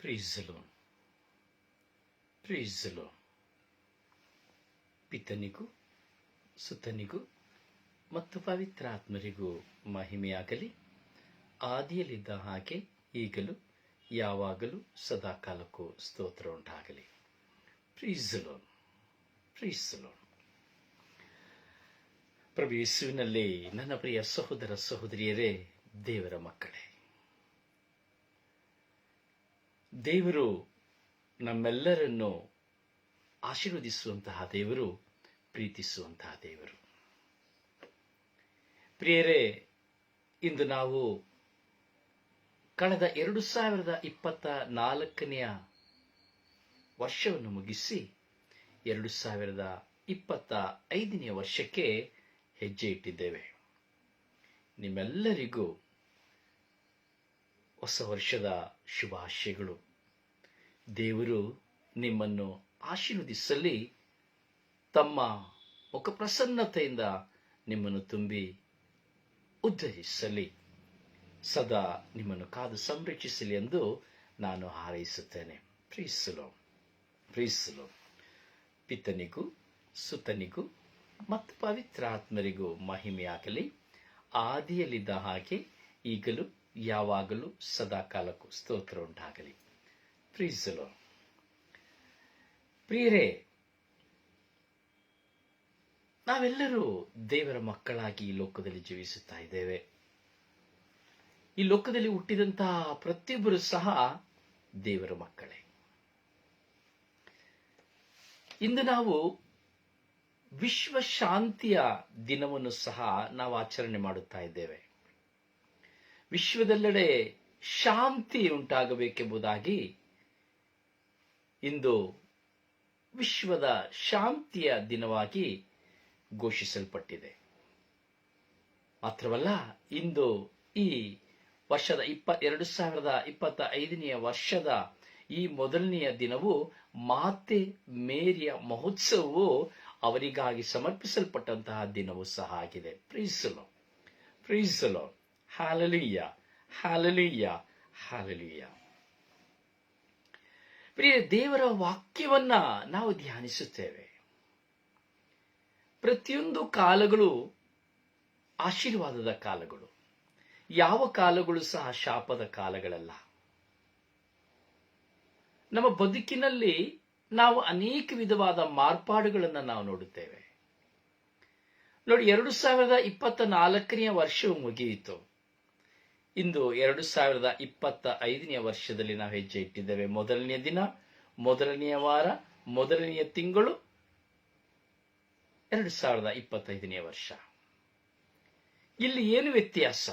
ಪ್ರೀಸ್ the Lord. Praise the Lord. ಪಿತನಿಗೂ ಸುತನಿಗೂ ಮತ್ತು ಪವಿತ್ರಾತ್ಮರಿಗೂ ಮಹಿಮೆಯಾಗಲಿ. ಆದಿಯಲ್ಲಿದ್ದ ಹಾಗೆ ಈಗಲೂ ಯಾವಾಗಲೂ ಸದಾಕಾಲಕ್ಕೂ ಸ್ತೋತ್ರ ಉಂಟಾಗಲಿ. Praise the Lord. Praise the Lord. ಪ್ರಭು ಯೇಸುವಿನಲ್ಲಿ ನನ್ನ ಪ್ರಿಯ ಸಹೋದರ ಸಹೋದರಿಯರೇ, ದೇವರ ಮಕ್ಕಳೇ, ದೇವರು ನಮ್ಮೆಲ್ಲರನ್ನು ಆಶೀರ್ವದಿಸುವಂತಹ ದೇವರು, ಪ್ರೀತಿಸುವಂತಹ ದೇವರು. ಪ್ರಿಯರೇ, ಇಂದು ನಾವು ಕಳೆದ 2024 ವರ್ಷವನ್ನು ಮುಗಿಸಿ 2025 ವರ್ಷಕ್ಕೆ ಹೆಜ್ಜೆ ಇಟ್ಟಿದ್ದೇವೆ. ನಿಮ್ಮೆಲ್ಲರಿಗೂ ಹೊಸ ವರ್ಷದ ಶುಭಾಶಯಗಳು. ದೇವರು ನಿಮ್ಮನ್ನು ಆಶೀರ್ವದಿಸಲಿ, ತಮ್ಮ ಮುಖ ಪ್ರಸನ್ನತೆಯಿಂದ ನಿಮ್ಮನ್ನು ತುಂಬಿ ಉದ್ಧರಿಸಲಿ, ಸದಾ ನಿಮ್ಮನ್ನು ಕಾದು ಸಂರಕ್ಷಿಸಲಿ ಎಂದು ನಾನು ಹಾರೈಸುತ್ತೇನೆ. Praise the Lord. Praise the Lord. ಪಿತನಿಗೂ ಸುತನಿಗೂ ಮತ್ತು ಪವಿತ್ರಾತ್ಮರಿಗೂ ಮಹಿಮೆಯಾಗಲಿ. ಆದಿಯಲ್ಲಿದ್ದ ಹಾಗೆ ಈಗಲೂ ಯಾವಾಗಲೂ ಸದಾಕಾಲಕ್ಕೂ ಸ್ತೋತ್ರ ಉಂಟಾಗಲಿ. Praise the lord. ಪ್ರಿಯರೇ, ನಾವೆಲ್ಲರೂ ದೇವರ ಮಕ್ಕಳಾಗಿ ಈ ಲೋಕದಲ್ಲಿ ಜೀವಿಸುತ್ತಾ ಇದ್ದೇವೆ. ಈ ಲೋಕದಲ್ಲಿ ಹುಟ್ಟಿದಂತಹ ಪ್ರತಿಯೊಬ್ಬರು ಸಹ ದೇವರ ಮಕ್ಕಳೇ. ಇಂದು ನಾವು ವಿಶ್ವ ಶಾಂತಿಯ ದಿನವನ್ನು ಸಹ ನಾವು ಆಚರಣೆ ಮಾಡುತ್ತಾ ಇದ್ದೇವೆ. ವಿಶ್ವದೆಲ್ಲೆಡೆ ಶಾಂತಿ ಉಂಟಾಗಬೇಕೆಂಬುದಾಗಿ ಇಂದು ವಿಶ್ವದ ಶಾಂತಿಯ ದಿನವಾಗಿ ಘೋಷಿಸಲ್ಪಟ್ಟಿದೆ. ಮಾತ್ರವಲ್ಲ, ಇಂದು ಈ ವರ್ಷದ 2025 ವರ್ಷದ ಈ ಮೊದಲನೆಯ ದಿನವು ಮಾತೆ ಮೇರಿಯ ಮಹೋತ್ಸವವು ಅವರಿಗಾಗಿ ಸಮರ್ಪಿಸಲ್ಪಟ್ಟಂತಹ ದಿನವೂ ಸಹ ಆಗಿದೆ. Praise the Lord. Praise the Lord. Hallelujah, hallelujah, hallelujah. ಪ್ರಿಯ, ದೇವರ ವಾಕ್ಯವನ್ನ ನಾವು ಧ್ಯಾನಿಸುತ್ತೇವೆ. ಪ್ರತಿಯೊಂದು ಕಾಲಗಳು ಆಶೀರ್ವಾದದ ಕಾಲಗಳು. ಯಾವ ಕಾಲಗಳು ಸಹ ಶಾಪದ ಕಾಲಗಳಲ್ಲ. ನಮ್ಮ ಬದುಕಿನಲ್ಲಿ ನಾವು ಅನೇಕ ವಿಧವಾದ ಮಾರ್ಪಾಡುಗಳನ್ನು ನಾವು ನೋಡುತ್ತೇವೆ. ನೋಡಿ, 2024 ವರ್ಷವು ಮುಗಿಯಿತು. ಇಂದು 2025 ವರ್ಷದಲ್ಲಿ ನಾವು ಹೆಜ್ಜೆ ಇಟ್ಟಿದ್ದೇವೆ. ಮೊದಲನೆಯ ದಿನ, ಮೊದಲನೆಯ ವಾರ, ಮೊದಲನೆಯ ತಿಂಗಳು 2025 ವರ್ಷ. ಇಲ್ಲಿ ಏನು ವ್ಯತ್ಯಾಸ?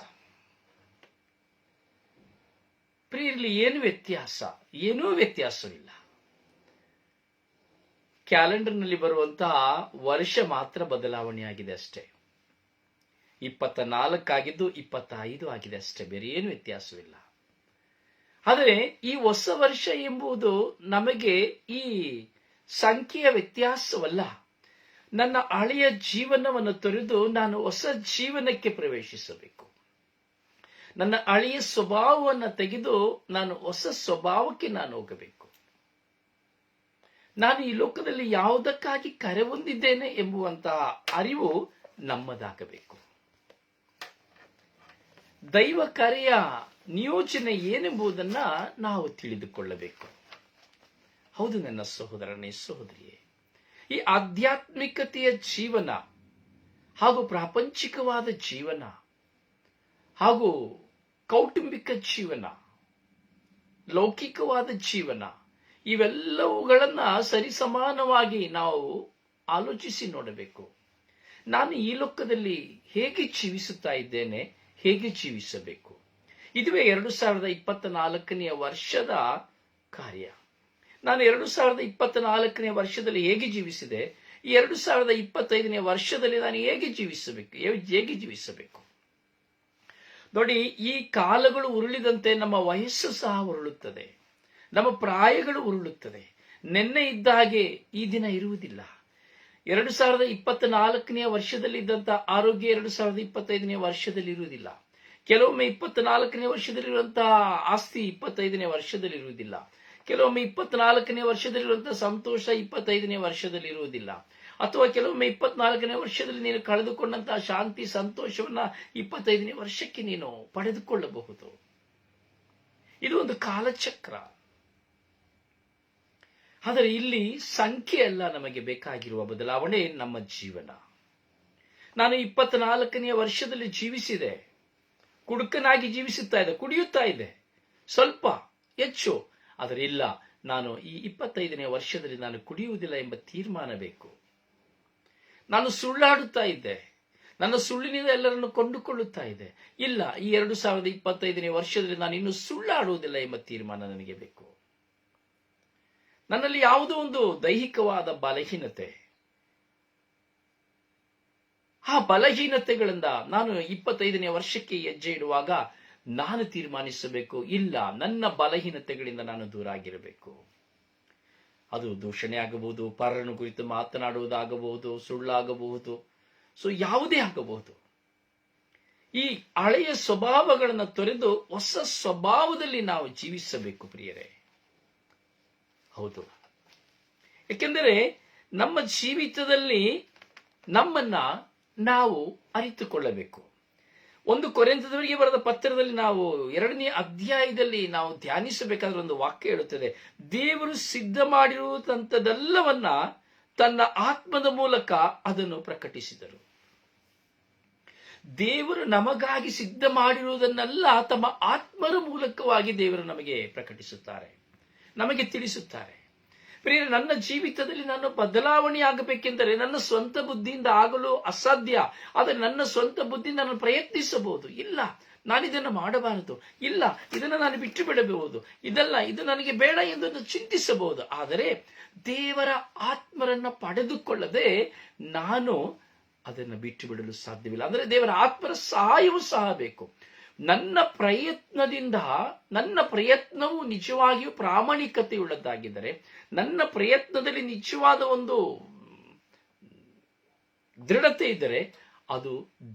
ಪ್ರಿಯರಲ್ಲಿ, ಏನು ವ್ಯತ್ಯಾಸ? ಏನೂ ವ್ಯತ್ಯಾಸವಿಲ್ಲ. ಕ್ಯಾಲೆಂಡರ್ನಲ್ಲಿ ಬರುವಂತಹ ವರ್ಷ ಮಾತ್ರ ಬದಲಾವಣೆಯಾಗಿದೆ ಅಷ್ಟೇ. 24 ಆಗಿದ್ದು 25 ಆಗಿದೆ ಅಷ್ಟೇ, ಬೇರೆ ಏನು ವ್ಯತ್ಯಾಸವಿಲ್ಲ. ಆದರೆ ಈ ಹೊಸ ವರ್ಷ ಎಂಬುದು ನಮಗೆ ಈ ಸಂಖ್ಯೆಯ ವ್ಯತ್ಯಾಸವಲ್ಲ. ನನ್ನ ಹಳೆಯ ಜೀವನವನ್ನು ತೊರೆದು ನಾನು ಹೊಸ ಜೀವನಕ್ಕೆ ಪ್ರವೇಶಿಸಬೇಕು. ನನ್ನ ಹಳೆಯ ಸ್ವಭಾವವನ್ನು ತೆಗೆದು ನಾನು ಹೊಸ ಸ್ವಭಾವಕ್ಕೆ ನಾನು ಹೋಗಬೇಕು. ನಾನು ಈ ಲೋಕದಲ್ಲಿ ಯಾವುದಕ್ಕಾಗಿ ಕರೆ ಹೊಂದಿದ್ದೇನೆ ಎಂಬುವಂತಹ ಅರಿವು ನಮ್ಮದಾಗಬೇಕು. ದೈವ ಕರೆಯ ನಿಯೋಜನೆ ಏನೆಂಬುದನ್ನ ನಾವು ತಿಳಿದುಕೊಳ್ಳಬೇಕು. ಹೌದು ನನ್ನ ಸಹೋದರನೇ, ಸಹೋದರಿಯೇ, ಈ ಆಧ್ಯಾತ್ಮಿಕತೆಯ ಜೀವನ ಹಾಗೂ ಪ್ರಾಪಂಚಿಕವಾದ ಜೀವನ ಹಾಗೂ ಕೌಟುಂಬಿಕ ಜೀವನ, ಲೌಕಿಕವಾದ ಜೀವನ, ಇವೆಲ್ಲವುಗಳನ್ನ ಸರಿಸಮಾನವಾಗಿ ನಾವು ಆಲೋಚಿಸಿ ನೋಡಬೇಕು. ನಾನು ಈ ಲೋಕದಲ್ಲಿ ಹೇಗೆ ಜೀವಿಸುತ್ತಾ ಇದ್ದೇನೆ, ಹೇಗೆ ಜೀವಿಸಬೇಕು? ಇದುವೇ 2024 ವರ್ಷದ ಕಾರ್ಯ. ನಾನು 2024 ವರ್ಷದಲ್ಲಿ ಹೇಗೆ ಜೀವಿಸಿದೆ, ಈ 2025 ವರ್ಷದಲ್ಲಿ ನಾನು ಹೇಗೆ ಜೀವಿಸಬೇಕು? ನೋಡಿ, ಈ ಕಾಲಗಳು ಉರುಳಿದಂತೆ ನಮ್ಮ ವಯಸ್ಸು ಸಹ ಉರುಳುತ್ತದೆ, ನಮ್ಮ ಪ್ರಾಯಗಳು ಉರುಳುತ್ತದೆ. ನಿನ್ನೆ ಇದ್ದ ಹಾಗೆ ಈ ದಿನ ಇರುವುದಿಲ್ಲ. 2024 ವರ್ಷದಲ್ಲಿ ಇದ್ದಂತಹ ಆರೋಗ್ಯ 2025 ವರ್ಷದಲ್ಲಿ ಇರುವುದಿಲ್ಲ. ಕೆಲವೊಮ್ಮೆ 24ನೇ ವರ್ಷದಲ್ಲಿರುವಂತಹ ಆಸ್ತಿ 25ನೇ ವರ್ಷದಲ್ಲಿರುವುದಿಲ್ಲ. ಕೆಲವೊಮ್ಮೆ 24ನೇ ವರ್ಷದಲ್ಲಿರುವಂತಹ ಸಂತೋಷ 25ನೇ ವರ್ಷದಲ್ಲಿರುವುದಿಲ್ಲ. ಅಥವಾ ಕೆಲವೊಮ್ಮೆ 24ನೇ ವರ್ಷದಲ್ಲಿ ನೀನು ಕಳೆದುಕೊಂಡಂತಹ ಶಾಂತಿ ಸಂತೋಷವನ್ನ 25ನೇ ವರ್ಷಕ್ಕೆ ನೀನು ಪಡೆದುಕೊಳ್ಳಬಹುದು. ಇದು ಒಂದು ಕಾಲಚಕ್ರ. ಆದರೆ ಇಲ್ಲಿ ಸಂಖ್ಯೆ ಅಲ್ಲ ನಮಗೆ ಬೇಕಾಗಿರುವ ಬದಲಾವಣೆ, ನಮ್ಮ ಜೀವನ. ನಾನು 24ನೇ ವರ್ಷದಲ್ಲಿ ಜೀವಿಸಿದೆ, ಕುಡುಕನಾಗಿ ಜೀವಿಸುತ್ತಾ ಇದೆ, ಕುಡಿಯುತ್ತಾ ಇದೆ, ಸ್ವಲ್ಪ ಹೆಚ್ಚು. ಆದರೆ ಇಲ್ಲ, ನಾನು ಈ 25ನೇ ವರ್ಷದಲ್ಲಿ ನಾನು ಕುಡಿಯುವುದಿಲ್ಲ ಎಂಬ ತೀರ್ಮಾನ ಬೇಕು. ನಾನು ಸುಳ್ಳಾಡುತ್ತಾ ಇದ್ದೆ, ನನ್ನ ಸುಳ್ಳಿನಿಂದ ಎಲ್ಲರನ್ನು ಕೊಂಡುಕೊಳ್ಳುತ್ತಾ ಇದೆ. ಇಲ್ಲ, ಈ 2025ನೇ ವರ್ಷದಲ್ಲಿ ನಾನು ಇನ್ನು ಸುಳ್ಳಾಡುವುದಿಲ್ಲ ಎಂಬ ತೀರ್ಮಾನ ನನಗೆ ಬೇಕು. ನನ್ನಲ್ಲಿ ಯಾವುದೋ ಒಂದು ದೈಹಿಕವಾದ ಬಲಹೀನತೆ, ಆ ಬಲಹೀನತೆಗಳಿಂದ ನಾನು 25ನೇ ವರ್ಷಕ್ಕೆ ಹೆಜ್ಜೆ ಇಡುವಾಗ ನಾನು ತೀರ್ಮಾನಿಸಬೇಕು, ಇಲ್ಲ, ನನ್ನ ಬಲಹೀನತೆಗಳಿಂದ ನಾನು ದೂರ ಆಗಿರಬೇಕು. ಅದು ದೂಷಣೆ ಆಗಬಹುದು, ಪರರನ್ನು ಕುರಿತು ಮಾತನಾಡುವುದಾಗಬಹುದು, ಸುಳ್ಳಾಗಬಹುದು, ಯಾವುದೇ ಆಗಬಹುದು. ಈ ಹಳೆಯ ಸ್ವಭಾವಗಳನ್ನು ತೊರೆದು ಹೊಸ ಸ್ವಭಾವದಲ್ಲಿ ನಾವು ಜೀವಿಸಬೇಕು ಪ್ರಿಯರೇ. ಹೌದು, ಏಕೆಂದರೆ ನಮ್ಮ ಜೀವಿತದಲ್ಲಿ ನಮ್ಮನ್ನ ನಾವು ಅರಿತುಕೊಳ್ಳಬೇಕು. 1 ಕೊರಿಂಥದವರಿಗೆ ಬರೆದ ಪತ್ರದಲ್ಲಿ ನಾವು 2ನೇ ಅಧ್ಯಾಯದಲ್ಲಿ ನಾವು ಧ್ಯಾನಿಸಬೇಕಾದ್ರೆ ಒಂದು ವಾಕ್ಯ ಹೇಳುತ್ತದೆ, ದೇವರು ಸಿದ್ಧ ಮಾಡಿರುವಂತದ್ದೆಲ್ಲವನ್ನ ತನ್ನ ಆತ್ಮದ ಮೂಲಕ ಅದನ್ನು ಪ್ರಕಟಿಸಿದರು. ದೇವರು ನಮಗಾಗಿ ಸಿದ್ಧ ಮಾಡಿರುವುದನ್ನೆಲ್ಲ ತಮ್ಮ ಆತ್ಮರ ಮೂಲಕವಾಗಿ ದೇವರು ನಮಗೆ ಪ್ರಕಟಿಸುತ್ತಾರೆ, ನಮಗೆ ತಿಳಿಸುತ್ತಾರೆ. ಪ್ರಿಯ, ನನ್ನ ಜೀವಿತದಲ್ಲಿ ನಾನು ಬದಲಾವಣೆ ಆಗಬೇಕೆಂದರೆ ನನ್ನ ಸ್ವಂತ ಬುದ್ಧಿಯಿಂದ ಆಗಲು ಅಸಾಧ್ಯ. ಆದರೆ ನನ್ನ ಸ್ವಂತ ಬುದ್ಧಿಯಿಂದ ನಾನು ಪ್ರಯತ್ನಿಸಬಹುದು. ಇಲ್ಲ, ನಾನಿದನ್ನು ಮಾಡಬಾರದು, ಇಲ್ಲ, ಇದನ್ನು ನಾನು ಬಿಟ್ಟು ಬಿಡಬಹುದು, ಇದು ನನಗೆ ಬೇಡ ಎಂದು ಚಿಂತಿಸಬಹುದು. ಆದರೆ ದೇವರ ಆತ್ಮರನ್ನ ಪಡೆದುಕೊಳ್ಳದೆ ನಾನು ಅದನ್ನು ಬಿಟ್ಟು ಬಿಡಲು ಸಾಧ್ಯವಿಲ್ಲ. ಅಂದರೆ ದೇವರ ಆತ್ಮರ ಸಹಾಯವೂ ಸಹ ಬೇಕು. ನನ್ನ ಪ್ರಯತ್ನವು ನಿಜವಾಗಿಯೂ ಪ್ರಾಮಾಣಿಕತೆಯುಳ್ಳದ್ದಾಗಿದ್ದರೆ, ನನ್ನ ಪ್ರಯತ್ನದಲ್ಲಿ ನಿಜವಾದ ಒಂದು ದೃಢತೆ ಇದ್ದರೆ, ಅದು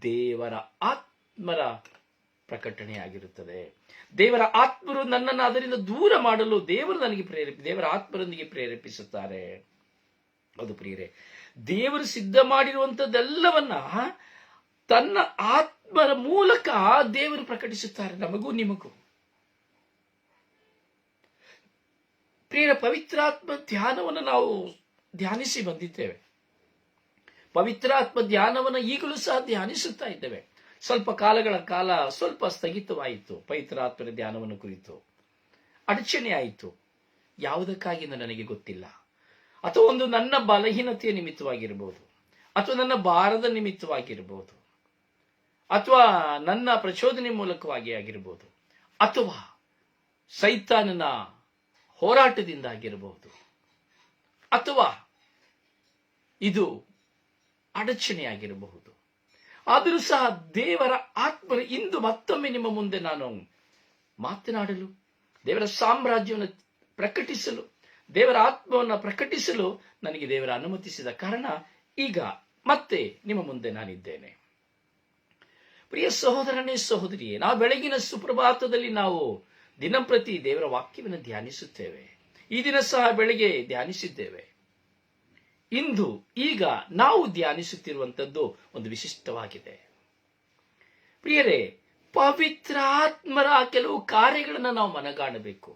ದೇವರ ಆತ್ಮರ ಪ್ರಕಟಣೆಯಾಗಿರುತ್ತದೆ. ದೇವರ ಆತ್ಮರು ನನ್ನನ್ನು ಅದರಿಂದ ದೂರ ಮಾಡಲು ದೇವರ ಆತ್ಮರೊಂದಿಗೆ ಪ್ರೇರೇಪಿಸುತ್ತಾರೆ. ಅದು ಪ್ರಿಯರೇ, ದೇವರು ಸಿದ್ಧ ಮಾಡಿರುವಂತದ್ದೆಲ್ಲವನ್ನ ತನ್ನ ಆತ್ಮರ ಮೂಲಕ ದೇವರು ಪ್ರಕಟಿಸುತ್ತಾರೆ, ನಮಗೂ ನಿಮಗೂ. ಪ್ರಿಯರ, ಪವಿತ್ರಾತ್ಮ ಧ್ಯಾನವನ್ನು ನಾವು ಧ್ಯಾನಿಸಿ ಬಂದಿದ್ದೇವೆ. ಪವಿತ್ರಾತ್ಮ ಧ್ಯಾನವನ್ನು ಈಗಲೂ ಸಹ ಧ್ಯಾನಿಸುತ್ತಾ ಇದ್ದೇವೆ. ಸ್ವಲ್ಪ ಕಾಲಗಳ ಕಾಲ ಸ್ವಲ್ಪ ಸ್ಥಗಿತವಾಯಿತು ಪವಿತ್ರಾತ್ಮನ ಧ್ಯಾನವನ್ನು ಕುರಿತು, ಅಡಚಣೆ ಆಯಿತು. ಯಾವುದಕ್ಕಾಗಿ ನನಗೆ ಗೊತ್ತಿಲ್ಲ. ಅಥವಾ ಒಂದು ನನ್ನ ಬಲಹೀನತೆಯ ನಿಮಿತ್ತವಾಗಿರಬಹುದು, ಅಥವಾ ನನ್ನ ಭಾರದ ನಿಮಿತ್ತವಾಗಿರಬಹುದು, ಅಥವಾ ನನ್ನ ಪ್ರಚೋದನೆ ಮೂಲಕವಾಗಿ ಆಗಿರಬಹುದು, ಅಥವಾ ಸೈತಾನನ ಹೋರಾಟದಿಂದ ಆಗಿರಬಹುದು, ಅಥವಾ ಇದು ಅಡಚಣೆಯಾಗಿರಬಹುದು. ಆದರೂ ಸಹ ದೇವರ ಆತ್ಮರು ಇಂದು ಮತ್ತೊಮ್ಮೆ ನಿಮ್ಮ ಮುಂದೆ ನಾನು ಮಾತನಾಡಲು, ದೇವರ ಸಾಮ್ರಾಜ್ಯವನ್ನು ಪ್ರಕಟಿಸಲು, ದೇವರ ಆತ್ಮವನ್ನು ಪ್ರಕಟಿಸಲು ನನಗೆ ದೇವರ ಅನುಮತಿಸಿದ ಕಾರಣ ಈಗ ಮತ್ತೆ ನಿಮ್ಮ ಮುಂದೆ ನಾನಿದ್ದೇನೆ. ಪ್ರಿಯ ಸಹೋದರನೇ, ಸಹೋದರಿಯೇ, ನಾವು ಬೆಳಗಿನ ಸುಪ್ರಭಾತದಲ್ಲಿ ನಾವು ದಿನಂಪ್ರತಿ ದೇವರ ವಾಕ್ಯವನ್ನು ಧ್ಯಾನಿಸುತ್ತೇವೆ. ಈ ದಿನ ಸಹ ಬೆಳಗ್ಗೆ ಧ್ಯಾನಿಸಿದ್ದೇವೆ. ಈಗ ನಾವು ಧ್ಯಾನಿಸುತ್ತಿರುವಂತದ್ದು ಒಂದು ವಿಶಿಷ್ಟವಾಗಿದೆ. ಪ್ರಿಯರೇ, ಪವಿತ್ರಾತ್ಮರ ಕೆಲವು ಕಾರ್ಯಗಳನ್ನು ನಾವು ಮನಗಾಣಬೇಕು.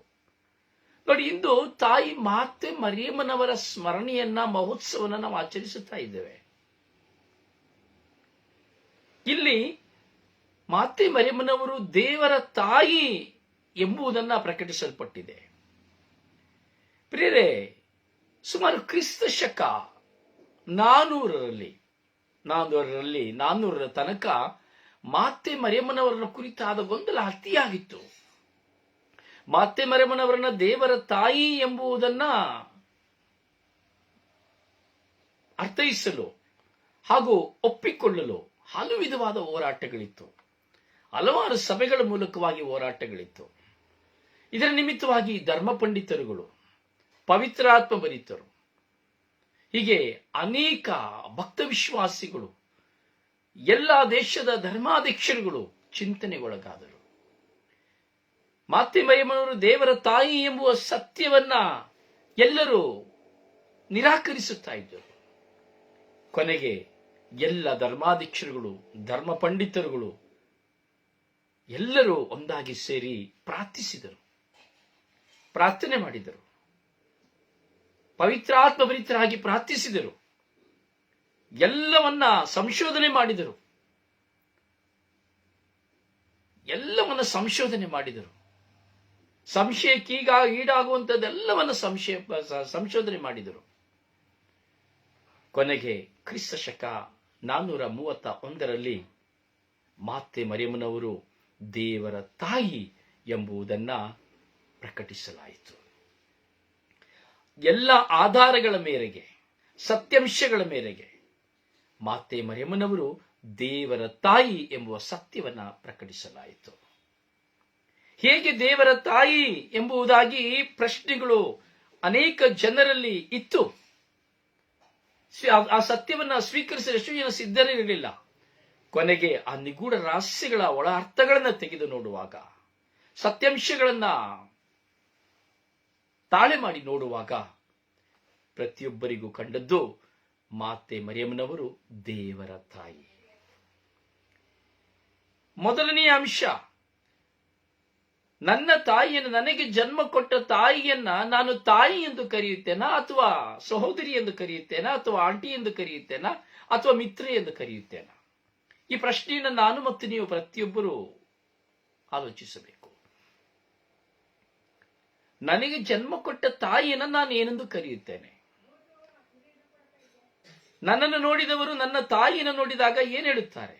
ನೋಡಿ, ಇಂದು ತಾಯಿ ಮಾತೆ ಮರಿಯಮ್ಮನವರ ಸ್ಮರಣೆಯನ್ನ, ಮಹೋತ್ಸವನ ನಾವು ಆಚರಿಸುತ್ತಾ ಇದ್ದೇವೆ. ಇಲ್ಲಿ ಮಾತೆ ಮರಿಯಮ್ಮನವರು ದೇವರ ತಾಯಿ ಎಂಬುದನ್ನ ಪ್ರಕಟಿಸಲ್ಪಟ್ಟಿದೆ. ಪ್ರಿಯರೇ, ಸುಮಾರು ಕ್ರಿಸ್ತ ಶಕ 400ರ ತನಕ ಮಾತೆ ಮರಿಯಮ್ಮನವರನ್ನ ಕುರಿತಾದ ಗೊಂದಲ ಅತಿಯಾಗಿತ್ತು. ಮಾತೆ ಮರಿಯಮ್ಮನವರನ್ನ ದೇವರ ತಾಯಿ ಎಂಬುದನ್ನ ಅರ್ಥೈಸಲು ಹಾಗೂ ಒಪ್ಪಿಕೊಳ್ಳಲು ಹಲವು ವಿಧವಾದ ಹೋರಾಟಗಳಿತ್ತು. ಹಲವಾರು ಸಭೆಗಳ ಮೂಲಕವಾಗಿ ಹೋರಾಟಗಳಿತ್ತು. ಇದರ ನಿಮಿತ್ತವಾಗಿ ಧರ್ಮ ಪಂಡಿತರುಗಳು, ಪವಿತ್ರಾತ್ಮ ಭರಿತರು, ಹೀಗೆ ಅನೇಕ ಭಕ್ತ ವಿಶ್ವಾಸಿಗಳು, ಎಲ್ಲ ದೇಶದ ಧರ್ಮಾಧ್ಯಕ್ಷರುಗಳು ಚಿಂತನೆಗೊಳಗಾದರು. ಮಾತೆ ಮರಿಯಮ್ಮನವರು ದೇವರ ತಾಯಿ ಎಂಬುವ ಸತ್ಯವನ್ನ ಎಲ್ಲರೂ ನಿರಾಕರಿಸುತ್ತಾ ಇದ್ದರು. ಕೊನೆಗೆ ಎಲ್ಲ ಧರ್ಮಾಧೀಕ್ಷರುಗಳು, ಧರ್ಮ ಪಂಡಿತರುಗಳು ಎಲ್ಲರೂ ಒಂದಾಗಿ ಸೇರಿ ಪ್ರಾರ್ಥಿಸಿದರು, ಪ್ರಾರ್ಥನೆ ಮಾಡಿದರು, ಪವಿತ್ರಾತ್ಮ ಭರಿತರಾಗಿ ಪ್ರಾರ್ಥಿಸಿದರು, ಎಲ್ಲವನ್ನ ಸಂಶೋಧನೆ ಮಾಡಿದರು, ಸಂಶಯಕ್ಕೀಗ ಈಡಾಗುವಂಥದ್ದೆಲ್ಲವನ್ನ ಸಂಶೋಧನೆ ಮಾಡಿದರು. ಕೊನೆಗೆ ಕ್ರಿಸ್ತ ಶಕ 431 ಮಾತೆ ಮರಿಯಮ್ಮನವರು ದೇವರ ತಾಯಿ ಎಂಬುದನ್ನ ಪ್ರಕಟಿಸಲಾಯಿತು. ಎಲ್ಲ ಆಧಾರಗಳ ಮೇರೆಗೆ, ಸತ್ಯಾಂಶಗಳ ಮೇರೆಗೆ ಮಾತೆ ಮರಿಯಮ್ಮನವರು ದೇವರ ತಾಯಿ ಎಂಬುವ ಸತ್ಯವನ್ನ ಪ್ರಕಟಿಸಲಾಯಿತು. ಹೇಗೆ ದೇವರ ತಾಯಿ ಎಂಬುದಾಗಿ ಪ್ರಶ್ನೆಗಳು ಅನೇಕ ಜನರಲ್ಲಿ ಇತ್ತು. ಆ ಸತ್ಯವನ್ನ ಸ್ವೀಕರಿಸಲು ಎಷ್ಟು ಜನ ಸಿದ್ಧರಿರಲಿಲ್ಲ. ಕೊನೆಗೆ ಆ ನಿಗೂಢ ರಹಸ್ಯಗಳ ಒಳ ಅರ್ಥಗಳನ್ನ ತೆಗೆದು ನೋಡುವಾಗ, ಸತ್ಯಾಂಶಗಳನ್ನ ತಾಳೆ ಮಾಡಿ ನೋಡುವಾಗ ಪ್ರತಿಯೊಬ್ಬರಿಗೂ ಕಂಡದ್ದು ಮಾತೆ ಮರಿಯಮ್ಮನವರು ದೇವರ ತಾಯಿ. ಮೊದಲನೆಯ ಅಂಶ, ನನ್ನ ತಾಯಿಯನ್ನು, ನನಗೆ ಜನ್ಮ ಕೊಟ್ಟ ತಾಯಿಯನ್ನ ನಾನು ತಾಯಿ ಎಂದು ಕರೆಯುತ್ತೇನಾ, ಅಥವಾ ಸಹೋದರಿ ಎಂದು ಕರೆಯುತ್ತೇನಾ, ಅಥವಾ ಆಂಟಿ ಎಂದು ಕರೆಯುತ್ತೇನಾ, ಅಥವಾ ಮಿತ್ರೆ ಎಂದು ಕರೆಯುತ್ತೇನಾ? ಈ ಪ್ರಶ್ನೆಯನ್ನು ನಾನು ಮತ್ತು ನೀವು ಪ್ರತಿಯೊಬ್ಬರು ಆಲೋಚಿಸಬೇಕು. ನನಗೆ ಜನ್ಮ ಕೊಟ್ಟ ತಾಯಿಯನ್ನ ನಾನು ಏನೆಂದು ಕರೆಯುತ್ತೇನೆ? ನನ್ನನ್ನು ನೋಡಿದವರು ನನ್ನ ತಾಯಿಯನ್ನು ನೋಡಿದಾಗ ಏನ್ ಹೇಳುತ್ತಾರೆ?